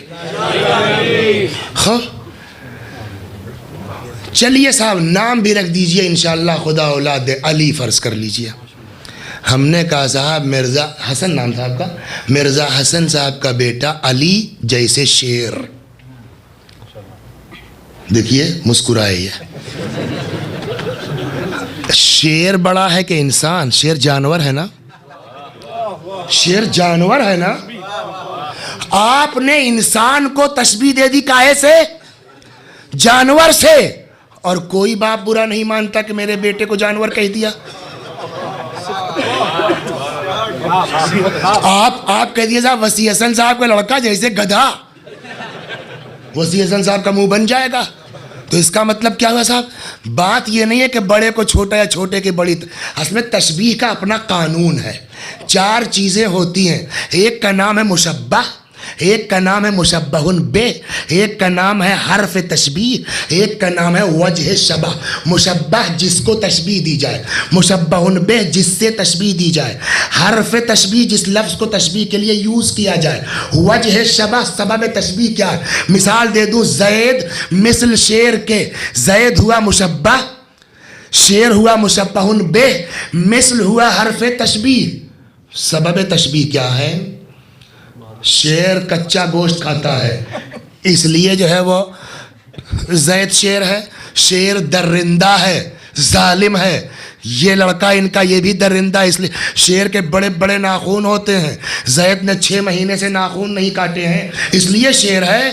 چلیے صاحب نام بھی رکھ دیجئے انشاءاللہ خدا اولاد دے، علی فرض کر لیجئے۔ ہم نے کہا صاحب مرزا حسن نام صاحب کا، مرزا حسن صاحب کا بیٹا علی جیسے شیر، دیکھیے مسکرائے یہ، شیر بڑا ہے کہ انسان؟ شیر جانور ہے نا، شیر جانور ہے نا۔ آپ نے انسان کو تشبیہ دے دی کاہے سے؟ جانور سے، اور کوئی باپ برا نہیں مانتا کہ میرے بیٹے کو جانور کہہ دیا۔ آپ کہہ دیے صاحب وسیع حسن صاحب کا لڑکا جیسے گدھا، وسیع حسن صاحب کا منہ بن جائے گا، تو اس کا مطلب کیا ہوا صاحب؟ بات یہ نہیں ہے کہ بڑے کو چھوٹا یا چھوٹے کی بڑی، اصل میں تشبیہ کا اپنا قانون ہے۔ 4 چیزیں ہوتی ہیں، ایک کا نام ہے مشبہ، ایک کا نام ہے مشبہ بے، ایک کا نام ہے حرف تشبیہ، ایک کا نام ہے وجہ شبہ۔ مشبہ جس کو تشبیہ دی جائے، مشبہ بے جس سے تشبیہ دی جائے، حرف تشبیہ جس لفظ کو تشبیہ کے لیے یوز کیا جائے، وجہ شبہ سبب تشبیہ کیا ہے۔ مثال دے دوں، زید مثل شیر کے، زید ہوا مشبہ، شیر ہوا مشبہ بے، مثل ہوا حرف تشبیہ۔ سبب تشبیہ کیا ہے؟ شیر کچا گوشت کھاتا ہے، اس لیے جو ہے وہ زید شیر ہے۔ شیر درندہ ہے، ظالم ہے، یہ لڑکا ان کا یہ بھی درندہ، اس لیے شیر کے بڑے بڑے ناخون ہوتے ہیں، زید نے 6 مہینے سے ناخون نہیں کاٹے ہیں، اس لیے شیر ہے۔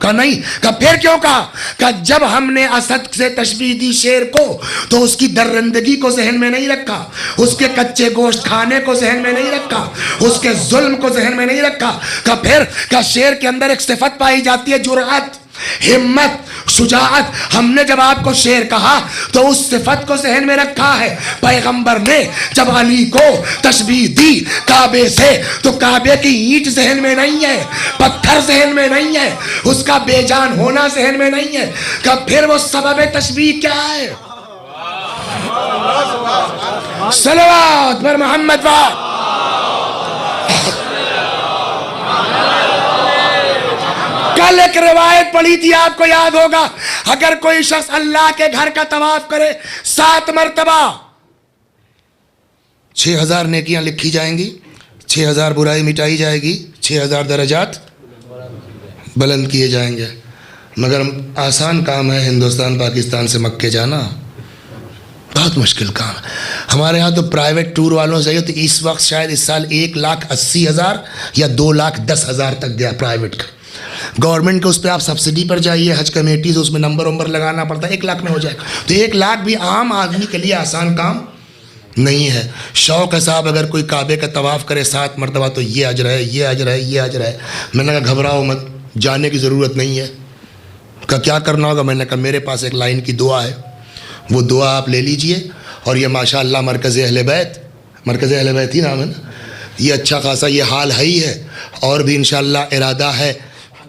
کہا نہیں، کہا پھر کیوں کہا؟ کہا جب ہم نے اسد سے تشبیہ دی شیر کو تو اس کی درندگی کو ذہن میں نہیں رکھا، اس کے کچے گوشت کھانے کو ذہن میں نہیں رکھا، اس کے ظلم کو ذہن میں نہیں رکھا۔ کہا پھر، کہا شیر کے اندر ایک صفت پائی جاتی ہے، جرأت، ہمت، شجاعت۔ ہم نے جب آپ کو شیر کہا تو اس صفت کو ذہن میں رکھا ہے۔ پیغمبر نے جب علی کو تشبیہ دی کعبے سے تو کعبے کی اینٹ ذہن میں نہیں ہے، پتھر ذہن میں نہیں ہے، اس کا بے جان ہونا ذہن میں نہیں ہے۔ کہ پھر وہ سبب تشبیہ کیا ہے؟ صلوات پر محمد وآلہ۔ کل ایک روایت پڑھی تھی، آپ کو یاد ہوگا، اگر کوئی شخص اللہ کے گھر کا طواف کرے 7 مرتبہ 6000 نیکیاں لکھی جائیں گی، 6000 برائی مٹائی جائے گی، 6000 درجات بلند کیے جائیں گے۔ مگر آسان کام ہے ہندوستان پاکستان سے مکے جانا، بہت مشکل کام ہے۔ ہمارے ہاں تو پرائیویٹ ٹور والوں سے تو اس وقت شاید اس سال 1,80,000 یا 2,10,000 تک گیا پرائیویٹ کا۔ گورنمنٹ کے اس پہ آپ سبسڈی پر جائیے، حج کمیٹی سے اس میں نمبر لگانا پڑتا ہے، 1 لاکھ میں ہو جائے گا۔ تو 1 لاکھ بھی عام آدمی کے لیے آسان کام نہیں ہے۔ شوق ہے صاحب اگر کوئی کعبے کا طواف کرے 7 مرتبہ تو یہ اجر ہے، یہ اجر ہے، یہ اجر ہے۔ میں نے کہا گھبراؤ مت، جانے کی ضرورت نہیں ہے۔ کہا کیا کرنا ہوگا؟ میں نے کہا میرے پاس ایک لائن کی دعا ہے، وہ دعا آپ لے لیجئے، اور یہ ماشاءاللہ مرکز اہل بیت ہی نام ہے نا، یہ اچھا خاصا یہ حال ہے ہی ہے، اور بھی انشاءاللہ ارادہ ہے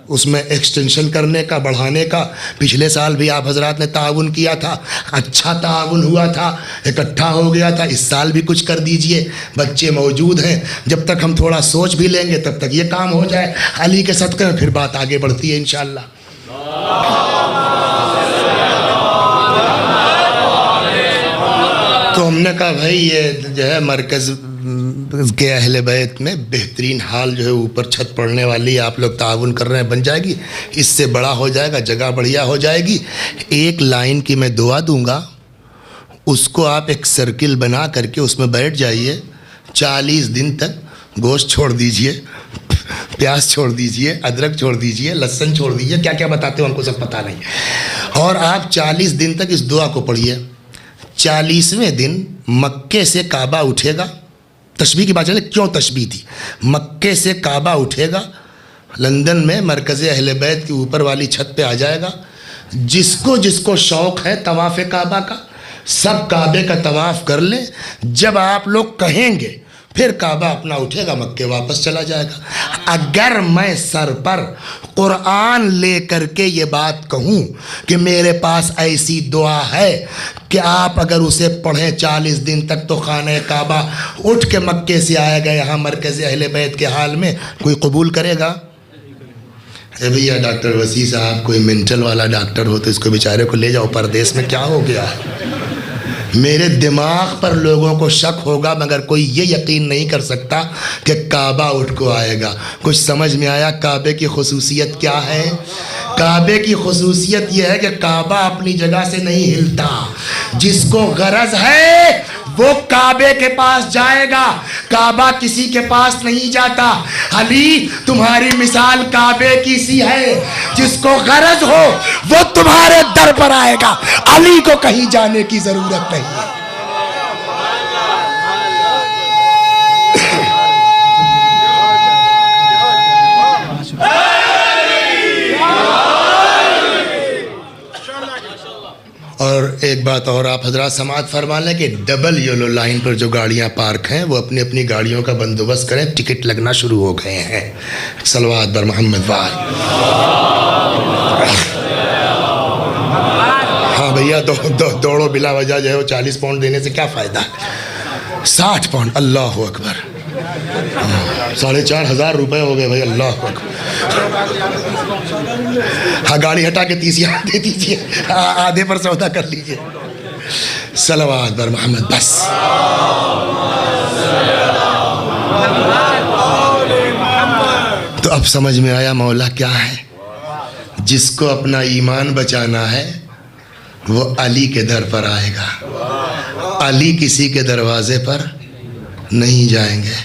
اس میں ایکسٹینشن کرنے کا، بڑھانے کا۔ پچھلے سال بھی آپ حضرات نے تعاون کیا تھا، اچھا تعاون ہوا تھا، اکٹھا ہو گیا تھا۔ اس سال بھی کچھ کر دیجئے، بچے موجود ہیں، جب تک ہم تھوڑا سوچ بھی لیں گے تب تک یہ کام ہو جائے علی کے صدقے میں، پھر بات آگے بڑھتی ہے انشاءاللہ۔ تو ہم نے کہا بھائی یہ جو ہے مرکز کے اہل بیت میں بہترین حال جو ہے اوپر چھت پڑنے والی، آپ لوگ تعاون کر رہے ہیں، بن جائے گی، اس سے بڑا ہو جائے گا، جگہ بڑھیا ہو جائے گی۔ 1 لائن کی میں دعا دوں گا، اس کو آپ ایک سرکل بنا کر کے اس میں بیٹھ جائیے، 40 دن تک گوشت چھوڑ دیجئے، پیاز چھوڑ دیجئے، ادرک چھوڑ دیجئے، لہسن چھوڑ دیجئے، کیا کیا بتاتے ہیں ہم کو سب پتہ نہیں، اور آپ 40 دن تک اس دعا کو پڑھیے۔ 40ویں دن مکے سے کعبہ اٹھے گا، تشبیہ کی بات چلے کیوں تشبیہ تھی، مکے سے کعبہ اٹھے گا، لندن میں مرکز اہل بیت کی اوپر والی چھت پہ آ جائے گا۔ جس کو شوق ہے طواف کعبہ کا، سب کعبے کا طواف کر لیں، جب آپ لوگ کہیں گے پھر کعبہ اپنا اٹھے گا، مکے واپس چلا جائے گا۔ اگر میں سر پر قرآن لے کر کے یہ بات کہوں کہ میرے پاس ایسی دعا ہے کہ آپ اگر اسے پڑھیں 40 دن تک تو خانہ کعبہ اٹھ کے مکے سے آئے گا یہاں مرکز اہل بیت کے حال میں، کوئی قبول کرے گا؟ کہ بھیا ڈاکٹر وسیع صاحب کوئی مینٹل والا ڈاکٹر ہو تو اس کو بیچارے کو لے جاؤ پردیس میں، کیا ہو گیا ہے؟ میرے دماغ پر لوگوں کو شک ہوگا مگر کوئی یہ یقین نہیں کر سکتا کہ کعبہ اٹھ کو آئے گا۔ کچھ سمجھ میں آیا کعبے کی خصوصیت کیا ہے؟ کعبے کی خصوصیت یہ ہے کہ کعبہ اپنی جگہ سے نہیں ہلتا، جس کو غرض ہے وہ کعبے کے پاس جائے گا، کعبہ کسی کے پاس نہیں جاتا۔ علی تمہاری مثال کعبے کی سی ہے، جس کو غرض ہو وہ تمہارے در پر آئے گا، علی کو کہیں جانے کی ضرورت نہیں ہے۔ اور ایک بات اور آپ حضرات سماعت فرما لیں کہ ڈبل یلو لائن پر جو گاڑیاں پارک ہیں وہ اپنی اپنی گاڑیوں کا بندوبست کریں، ٹکٹ لگنا شروع ہو گئے ہیں۔ صلوات بر محمد وال۔ ہاں بھیا دوڑو بلا وجہ جو ہے وہ 40 پاؤنڈ دینے سے کیا فائدہ ہے؟ 60 پاؤنڈ، اللہ اکبر، 4,500 روپے ہو گئے بھائی، اللہ اکبر۔ ہاں گاڑی ہٹا کے 30 یہاں دے دیجیے، آدھے پر سودا کر لیجیے۔ صلوات بر محمد۔ بس تو اب سمجھ میں آیا مولا کیا ہے؟ جس کو اپنا ایمان بچانا ہے وہ علی کے در پر آئے گا، علی کسی کے دروازے پر نہیں جائیں گے۔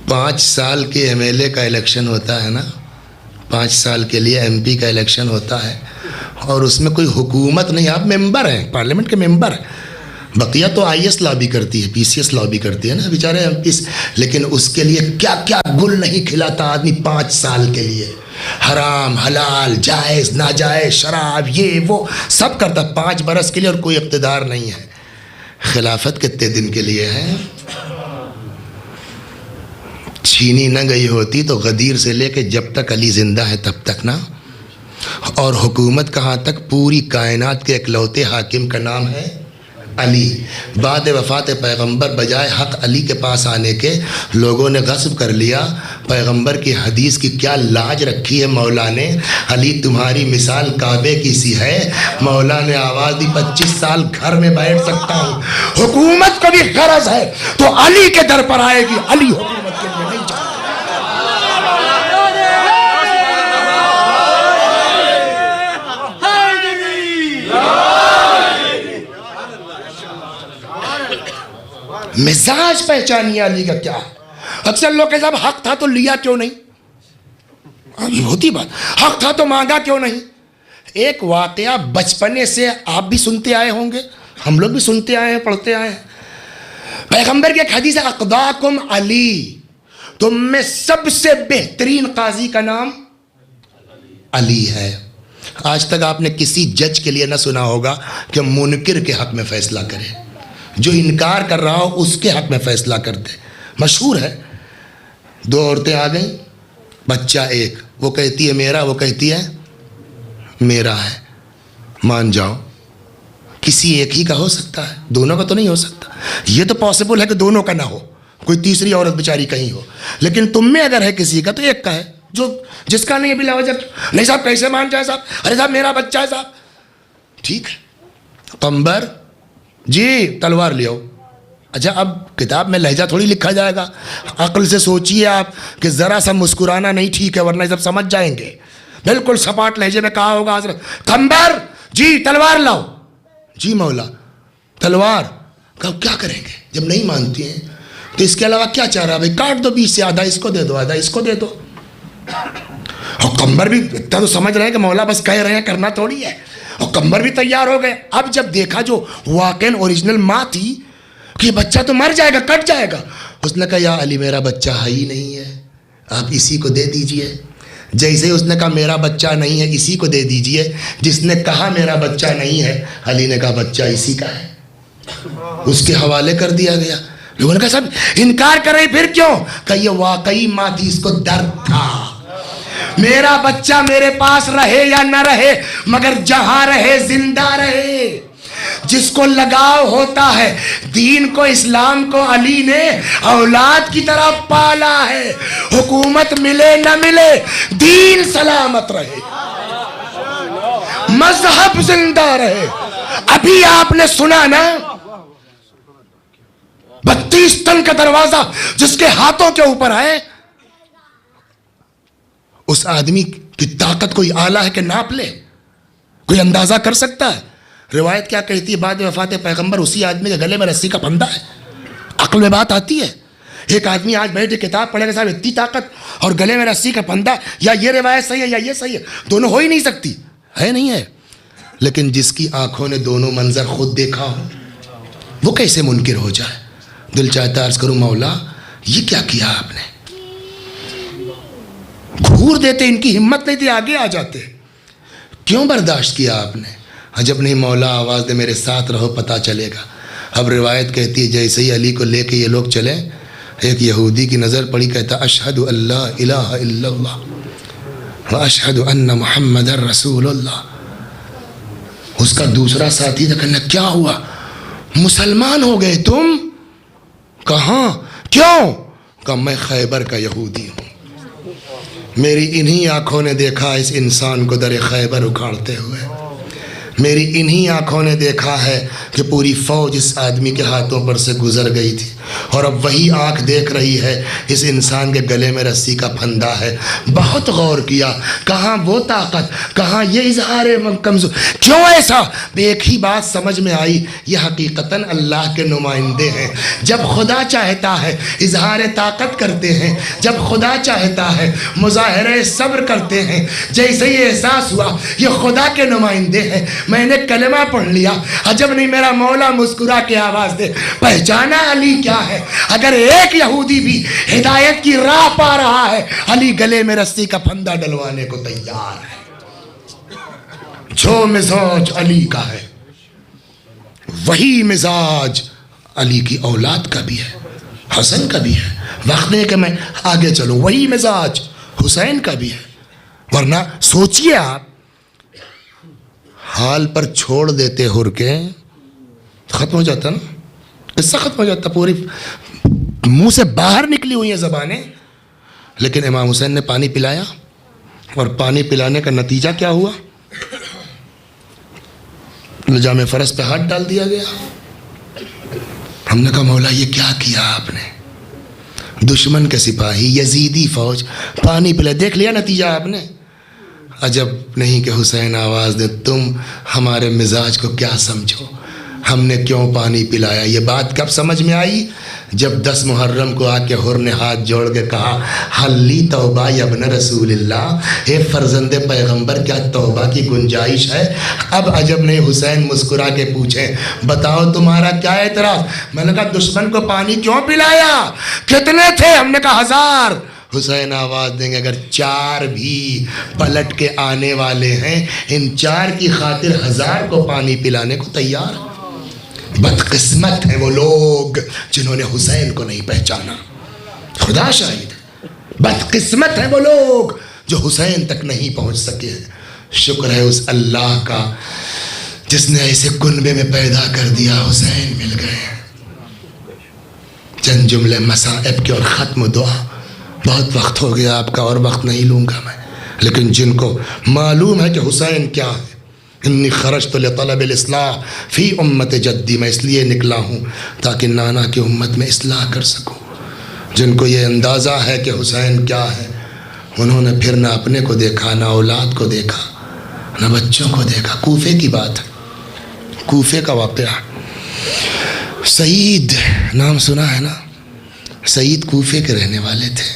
5 سال کے ایم ایل اے کا الیکشن ہوتا ہے نا، 5 سال کے لیے ایم پی کا الیکشن ہوتا ہے، اور اس میں کوئی حکومت نہیں، آپ ممبر ہیں، پارلیمنٹ کے ممبر ہیں۔ بقیہ تو آئی ایس لابی کرتی ہے، پی سی ایس لابی کرتی ہے نا بیچارے ایم پی، لیکن اس کے لیے کیا کیا گل نہیں کھلاتا آدمی 5 سال کے لیے، حرام حلال جائز ناجائز شراب یہ وہ سب کرتا 5 برس کے لیے، اور کوئی اقتدار نہیں ہے۔ خلافت کتنے دن کے لیے ہے؟ چھینی نہ گئی ہوتی تو غدیر سے لے کے جب تک علی زندہ ہے تب تک نا، اور حکومت کہاں تک؟ پوری کائنات کے اکلوتے حاکم کا نام ہے علی۔ بعد وفات پیغمبر بجائے حق علی کے پاس آنے کے لوگوں نے غصب کر لیا۔ پیغمبر کی حدیث کی کیا لاج رکھی ہے مولا نے، علی تمہاری مثال کعبے کی سی ہے۔ مولا نے آواز دی 25 سال گھر میں بیٹھ سکتا ہوں، حکومت کو بھی غرض ہے تو علی کے در پر آئے گی، علی حکومت کے لیے نہیں جائے۔ مزاج پہچانیے علی کا کیا ہے۔ اکثر لوگ کہتے ہیں حق تھا تو لیا کیوں نہیں، یہ ہوتی بات، حق تھا تو مانگا کیوں نہیں۔ ایک واقعہ بچپنے سے آپ بھی سنتے آئے ہوں گے، ہم لوگ بھی سنتے آئے ہیں، پڑھتے آئے ہیں۔ پیغمبر کی ایک حدیث ہے، اقضاکم علی، تم میں سب سے بہترین قاضی کا نام علی ہے۔ آج تک آپ نے کسی جج کے لیے نہ سنا ہوگا کہ منکر کے حق میں فیصلہ کرے، جو انکار کر رہا ہو اس کے حق میں فیصلہ کر دے۔ مشہور ہے، 2 عورتیں آ گئیں، بچہ ایک، وہ کہتی ہے میرا، وہ کہتی ہے میرا ہے، مان جاؤ۔ کسی ایک ہی کا ہو سکتا ہے، دونوں کا تو نہیں ہو سکتا۔ یہ تو پاسبل ہے کہ دونوں کا نہ ہو، کوئی تیسری عورت بیچاری کہیں ہو، لیکن تم میں اگر ہے کسی کا تو ایک کا ہے، جو جس کا نہیں ہے بلا وجہ نہیں صاحب کیسے مان جائے صاحب، ارے صاحب میرا بچہ ہے صاحب، ٹھیک ہے پیغمبر جی تلوار لے آؤ۔ اچھا اب کتاب میں لہجہ تھوڑی لکھا جائے گا، عقل سے سوچئے آپ کہ ذرا سا مسکرانا نہیں ٹھیک ہے ورنہ سب سمجھ جائیں گے۔ بالکل سپاٹ لہجے میں کہا ہوگا حضرت پیغمبر جی تلوار لاؤ، جی مولا تلوار، کیا کریں گے جب نہیں مانتی ہیں تو اس کے علاوہ کیا چاہ رہا بھائی، کاٹ دو 20 سے، آدھا اس کو دے دو آدھا اس کو دے دو۔ اور پیغمبر بھی اتنا تو سمجھ رہے ہیں کہ مولا بس کہہ رہے ہیں کرنا تھوڑی ہے، اور پیغمبر بھی تیار ہو گئے۔ اب جب دیکھا جو واقعاً اوریجنل ماں تھی کہ یہ بچہ تو مر جائے گا کٹ جائے گا، اس نے کہا یا علی میرا بچہ ہے ہی نہیں ہے، آپ اسی کو دے دیجئے۔ جیسے ہی اس نے کہا میرا بچہ نہیں ہے اسی کو دے دیجئے، جس نے کہا میرا بچہ نہیں ہے علی نے کہا بچہ اسی کا ہے، اس کے حوالے کر دیا گیا۔ لوگوں نے کہا صاحب انکار کر رہے پھر کیوں؟ کہ یہ واقعی ماں تھی، اس کو درد تھا میرا بچہ میرے پاس رہے یا نہ رہے مگر جہاں رہے زندہ رہے، جس کو لگاؤ ہوتا ہے دین کو، اسلام کو، علی نے اولاد کی طرح پالا ہے۔ حکومت ملے نہ ملے، دین سلامت رہے، مذہب زندہ رہے۔ ابھی آپ نے سنا نا 32 ٹن کا دروازہ جس کے ہاتھوں کے اوپر ہے، اس آدمی کی طاقت کوئی آلہ ہے کہ ناپ لے؟ کوئی اندازہ کر سکتا ہے؟ روایت کیا کہتی ہے؟ بعد وفات پیغمبر اسی آدمی کے گلے میں رسی کا پھندا ہے۔ عقل میں بات آتی ہے؟ ایک آدمی آج بیٹھ کے کتاب پڑھے گا صاحب اتنی طاقت اور گلے میں رسی کا پھندا، یا یہ روایت صحیح ہے یا یہ صحیح ہے، دونوں ہو ہی نہیں سکتی، ہے نہیں ہے۔ لیکن جس کی آنکھوں نے دونوں منظر خود دیکھا ہو وہ کیسے منکر ہو جائے؟ دل چاہتا عرض کروں مولا یہ کیا کیا آپ نے؟ گھور دیتے، ان کی ہمت نہیں تھی، آگے آ جاتے۔ کیوں برداشت کیا آپ نے؟ عجب نہیں مولا آواز دے میرے ساتھ رہو پتہ چلے گا۔ اب روایت کہتی ہے جیسے ہی علی کو لے کے یہ لوگ چلے، ایک یہودی کی نظر پڑی، کہتا اشہد اللہ الہ الا اللہ واشہد ان محمد رسول اللہ۔ اس کا دوسرا ساتھی تھا، کہنا کیا ہوا؟ مسلمان ہو گئے تم؟ کہاں؟ کیوں؟ کہا میں خیبر کا یہودی ہوں، میری انہی آنکھوں نے دیکھا اس انسان کو در خیبر اکھاڑتے ہوئے، میری انہی آنکھوں نے دیکھا ہے کہ پوری فوج اس آدمی کے ہاتھوں پر سے گزر گئی تھی، اور اب وہی آنکھ دیکھ رہی ہے اس انسان کے گلے میں رسی کا پھندا ہے۔ بہت غور کیا، کہاں وہ طاقت، کہاں یہ اظہار کمزور، کیوں ایسا؟ ایک ہی بات سمجھ میں آئی، یہ حقیقتاً اللہ کے نمائندے ہیں۔ جب خدا چاہتا ہے اظہار طاقت کرتے ہیں، جب خدا چاہتا ہے مظاہرے صبر کرتے ہیں۔ جیسے یہ احساس ہوا یہ خدا کے نمائندے ہیں، میں نے کلمہ پڑھ لیا، عجب نہیں میرا مولا مسکرا کے آواز دے، پہچانا علی کیا ہے؟ اگر ایک یہودی بھی ہدایت کی راہ پا رہا ہے، علی گلے میں رسی کا پھندا ڈلوانے کو تیار ہے۔ جو مزاج علی کا ہے وہی مزاج علی کی اولاد کا بھی ہے، حسن کا بھی ہے۔ وقت نہیں کہ میں آگے چلوں، وہی مزاج حسین کا بھی ہے۔ ورنہ سوچئے آپ، حال پر چھوڑ دیتے ہر کے ختم ہو جاتا نا، قصہ ختم ہو جاتا، پوری منہ سے باہر نکلی ہوئی ہیں زبانیں۔ لیکن امام حسین نے پانی پلایا، اور پانی پلانے کا نتیجہ کیا ہوا؟ لجام فرس پہ ہاتھ ڈال دیا گیا۔ ہم نے کہا مولا یہ کیا کیا آپ نے؟ دشمن کے سپاہی یزیدی فوج پانی پلا، دیکھ لیا نتیجہ آپ نے؟ عجب نہیں کہ حسین آواز دے، تم ہمارے مزاج کو کیا سمجھو، ہم نے کیوں پانی پلایا؟ یہ بات کب سمجھ میں آئی؟ جب 10 محرم کو آ کے حر نے ہاتھ جوڑ کے کہا حلی توبہ یا ابن رسول اللہ، اے فرزند پیغمبر کیا توبہ کی گنجائش ہے؟ اب عجب نہیں حسین مسکرا کے پوچھیں بتاؤ تمہارا کیا اعتراض؟ میں نے کہا دشمن کو پانی کیوں پلایا؟ کتنے تھے؟ ہم نے کہا 1000۔ حسین آواز دیں گے اگر 4 بھی پلٹ کے آنے والے ہیں، ان 4 کی خاطر 1000 کو پانی پلانے کو تیار۔ بدقسمت ہیں وہ لوگ جنہوں نے حسین کو نہیں پہچانا، خدا شاہد ہے، بدقسمت ہیں وہ لوگ جو حسین تک نہیں پہنچ سکے۔ شکر ہے اس اللہ کا جس نے ایسے کنبے میں پیدا کر دیا، حسین مل گئے۔ چند جملے مصائب کے اور ختم دعا، بہت وقت ہو گیا آپ کا اور وقت نہیں لوں گا میں، لیکن جن کو معلوم ہے کہ حسین کیا ہے، انی خرجت لطلب الاصلاح فی امت جدی، میں اس لیے نکلا ہوں تاکہ نانا کی امت میں اصلاح کر سکوں۔ جن کو یہ اندازہ ہے کہ حسین کیا ہے، انہوں نے پھر نہ اپنے کو دیکھا، نہ اولاد کو دیکھا، نہ بچوں کو دیکھا۔ کوفے کی بات ہے، کوفے کا واقعہ۔ سعید نام سنا ہے نا؟ سعید کوفے کے رہنے والے تھے۔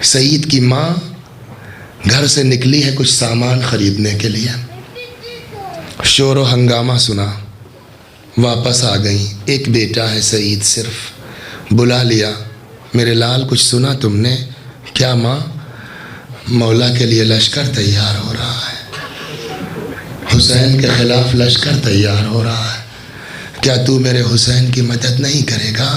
سعید کی ماں گھر سے نکلی ہے کچھ سامان خریدنے کے لیے، شور و ہنگامہ سنا، واپس آ گئیں۔ ایک بیٹا ہے سعید صرف، بلا لیا، میرے لال کچھ سنا تم نے؟ کیا ماں؟ مولا کے لیے لشکر تیار ہو رہا ہے، حسین کے خلاف لشکر تیار ہو رہا ہے، کیا تو میرے حسین کی مدد نہیں کرے گا؟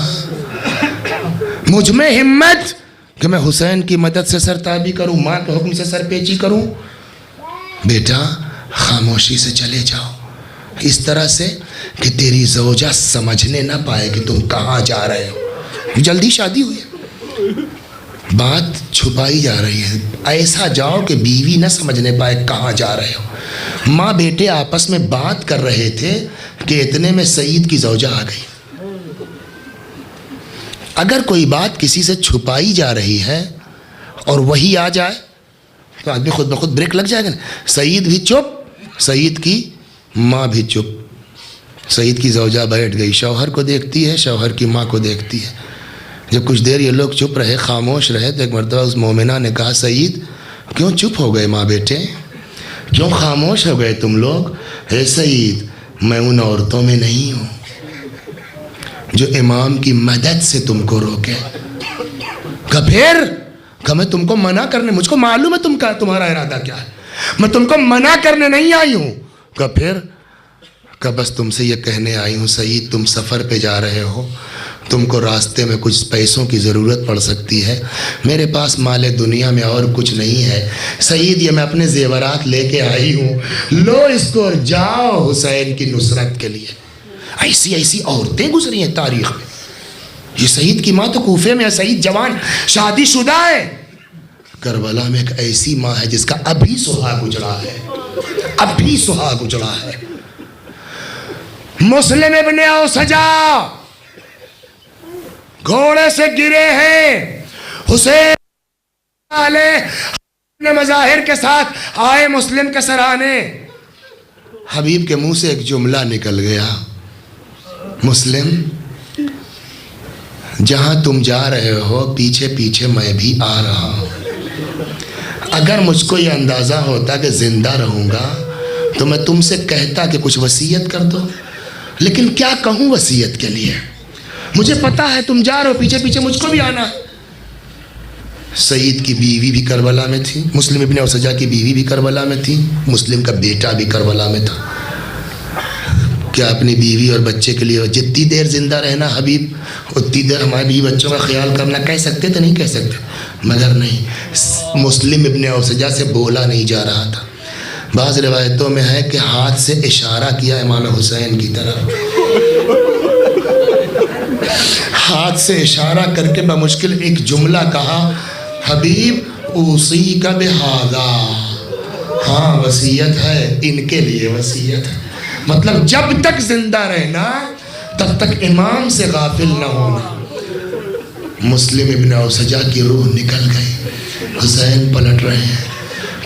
مجھ میں ہمت کہ میں حسین کی مدد سے سرتابی کروں، ماں کے حکم سے سر پیچی کروں؟ بیٹا خاموشی سے چلے جاؤ، اس طرح سے کہ تیری زوجہ سمجھنے نہ پائے کہ تم کہاں جا رہے ہو. جلدی شادی ہوئی ہے, بات چھپائی جا رہی ہے. ایسا جاؤ کہ بیوی نہ سمجھنے پائے کہاں جا رہے ہو. ماں بیٹے آپس میں بات کر رہے تھے کہ اتنے میں سعید کی زوجہ آ گئی. اگر کوئی بات کسی سے چھپائی جا رہی ہے اور وہی آ جائے تو آدمی خود بخود بریک لگ جائے گا نا. سعید بھی چپ, سعید کی ماں بھی چپ. سعید کی زوجہ بیٹھ گئی, شوہر کو دیکھتی ہے, شوہر کی ماں کو دیکھتی ہے. جب کچھ دیر یہ لوگ چپ رہے, خاموش رہے, تو ایک مرتبہ اس مومنہ نے کہا, سعید کیوں چپ ہو گئے ماں بیٹے, کیوں خاموش ہو گئے تم لوگ؟ اے سعید, میں ان عورتوں میں نہیں ہوں جو امام کی مدد سے تم کو روکے. کہ پھر کہ میں تم کو منع کرنے, مجھ کو معلوم ہے تمہارا ارادہ کیا ہے, میں تم کو منع کرنے نہیں آئی ہوں. کہ پھر کہ بس تم سے یہ کہنے آئی ہوں سعید, تم سفر پہ جا رہے ہو, تم کو راستے میں کچھ پیسوں کی ضرورت پڑ سکتی ہے, میرے پاس مال دنیا میں اور کچھ نہیں ہے سعید, یہ میں اپنے زیورات لے کے آئی ہوں, لو اس کو اور جاؤ حسین کی نصرت کے لیے. ایسی ایسی عورتیں گزری ہیں تاریخ میں. یہ سعید کی ماں تو کوفے میں ہے, سعید جوان شادی شدہ ہے. کربلا میں ایک ایسی ماں ہے جس کا ابھی سہاگ اجڑا ہے, ابھی سہاگ اجڑا ہے. مسلم ابن اوسجا گھوڑے سے گرے ہیں, حسین علیہ مظاہر کے ساتھ آئے مسلم کے سرانے. حبیب کے منہ سے ایک جملہ نکل گیا, مسلم جہاں تم جا رہے ہو پیچھے پیچھے میں بھی آ رہا ہوں. اگر مجھ کو یہ اندازہ ہوتا کہ زندہ رہوں گا تو میں تم سے کہتا کہ کچھ وصیت کر دو, لیکن کیا کہوں وصیت کے لیے, مجھے پتا ہے تم جا رہے ہو پیچھے پیچھے, مجھ کو بھی آنا ہے. سعید کی بیوی بھی کربلا میں تھی, مسلم ابن اوسجا کی بیوی بھی کربلا میں تھی, مسلم کا بیٹا بھی کربلا میں تھا. کیا اپنی بیوی اور بچے کے لیے جتنی دیر زندہ رہنا حبیب اتنی دیر ہمارے بیوی بچوں کا خیال کرنا کہہ سکتے تھے؟ نہیں کہہ سکتے, مگر نہیں, مسلم ابن اوسجا سے بولا نہیں جا رہا تھا. بعض روایتوں میں ہے کہ ہاتھ سے اشارہ کیا امام حسین کی طرف, ہاتھ سے اشارہ کر کے بمشکل ایک جملہ کہا, حبیب اوصیک بہذا, ہاں وصیت ہے, ان کے لیے وصیت ہے. مطلب جب تک زندہ رہنا تب تک امام سے غافل نہ ہونا. مسلم ابن اوسجا کی روح نکل گئی. حسین پلٹ رہے ہیں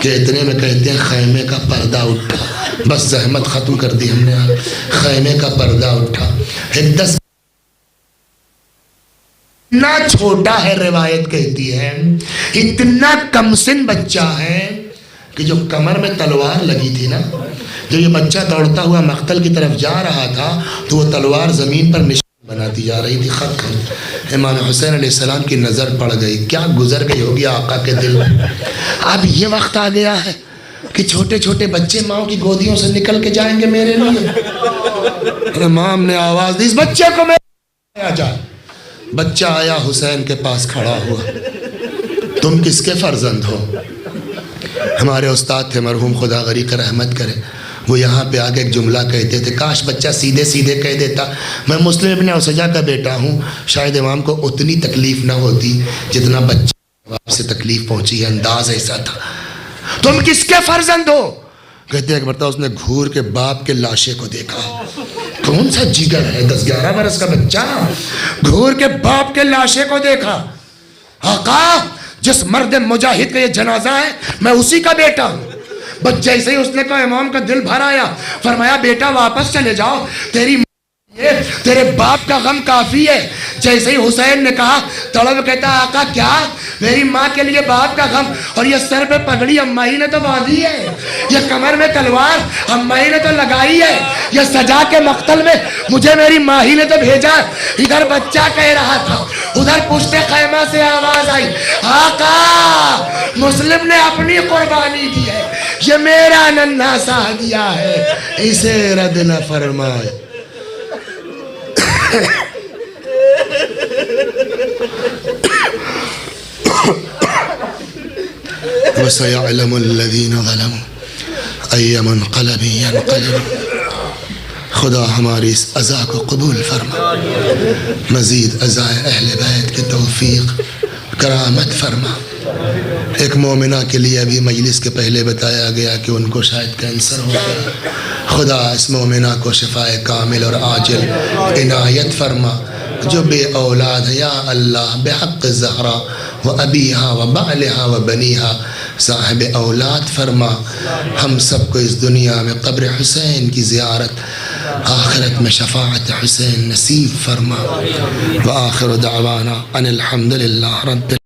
کہ اتنے میں کہتے ہیں خیمے کا پردہ اٹھا, بس زحمت ختم کر دی ہم نے, خیمے کا پردہ اٹھا. ایک 10 اتنا چھوٹا ہے, روایت کہتی ہے اتنا کم سن بچہ ہے کہ جو کمر میں تلوار لگی تھی نا, جو یہ بچہ دوڑتا ہوا مقتل کی طرف جا رہا تھا تو وہ تلوار زمین پر نشان بناتی جا رہی تھی, خط خط. امام حسین علیہ السلام کی نظر پڑ گئی, کیا گزر گئی ہوگی آقا کے دل میں. اب یہ وقت آ گیا ہے کہ چھوٹے چھوٹے بچے ماں کی گودیوں سے نکل کے جائیں گے میرے لیے. امام نے آواز دی, اس بچے کو میرے آ جائے. بچہ آیا, حسین کے پاس کھڑا ہوا. تم کس کے فرزند ہو؟ ہمارے استاد تھے مرحوم, خدا غریق رحمت کرے, وہ یہاں پہ آگے ایک جملہ کہتے تھے, کاش بچہ سیدھے سیدھے کہہ دیتا میں مسلم ابن اوسجا کا بیٹا ہوں, شاید امام کو اتنی تکلیف نہ ہوتی جتنا بچہ باپ سے تکلیف پہنچی ہے. انداز ایسا تھا. تم کس کے فرزند ہو؟ کہتے ہیں ایک مرتبہ اس نے گھور کے باپ کے لاشے کو دیکھا. کون سا جگر ہے, 10-11 برس کا بچہ, گھور کے باپ کے لاشے کو دیکھا. آقا جس مرد مجاہد کا یہ جنازہ ہے میں اسی کا بیٹا ہوں. بس جیسے ہی اس نے کہا امام کا دل بھر آیا, فرمایا بیٹا واپس چلے جاؤ, تیرے باپ کا غم کافی ہے. جیسے ہی حسین نے کہا, طلب کہتا آقا کیا؟ میری ماں کے لیے باپ کا غم, اور یہ سر پہ پگڑی اماں ہی نے تو باندھی ہے, یہ کمر میں تلوار اماں ہی نے تو لگائی ہے, یہ سجا کے مقتل میں مجھے میری ماں ہی نے تو بھیجا. ادھر بچہ کہہ رہا تھا, ادھر پشت خیمہ سے آواز آئی, آقا مسلم نے اپنی قربانی دی ہے, یہ میرا ننھا سا ہدیہ ہے, اسے رد نہ فرمائے. وَسَيَعْلَمُ الَّذِينَ ظَلَمُوا أَيَّ مُنْقَلَبٍ يَنْقَلِبُونَ. خدا ہماری اس عزا کو قبول فرما، مزید عزائے اہل بیت کی توفیق کرامت فرما۔ ایک مومنہ کے لیے ابھی مجلس کے پہلے بتایا گیا کہ ان کو شاید کینسر ہو گیا، خدا اس مومنہ کو شفائے کامل اور عاجل عنایت فرما۔ جو بے اولاد ہے یا اللہ بحق زہرا و ابیہا و بعلہا و بنیہا صاحب اولاد فرما۔ ہم سب کو اس دنیا میں قبر حسین کی زیارت، آخرت میں شفاعت حسین نصیب فرما۔ وآخر دعوانا ان الحمد للہ رب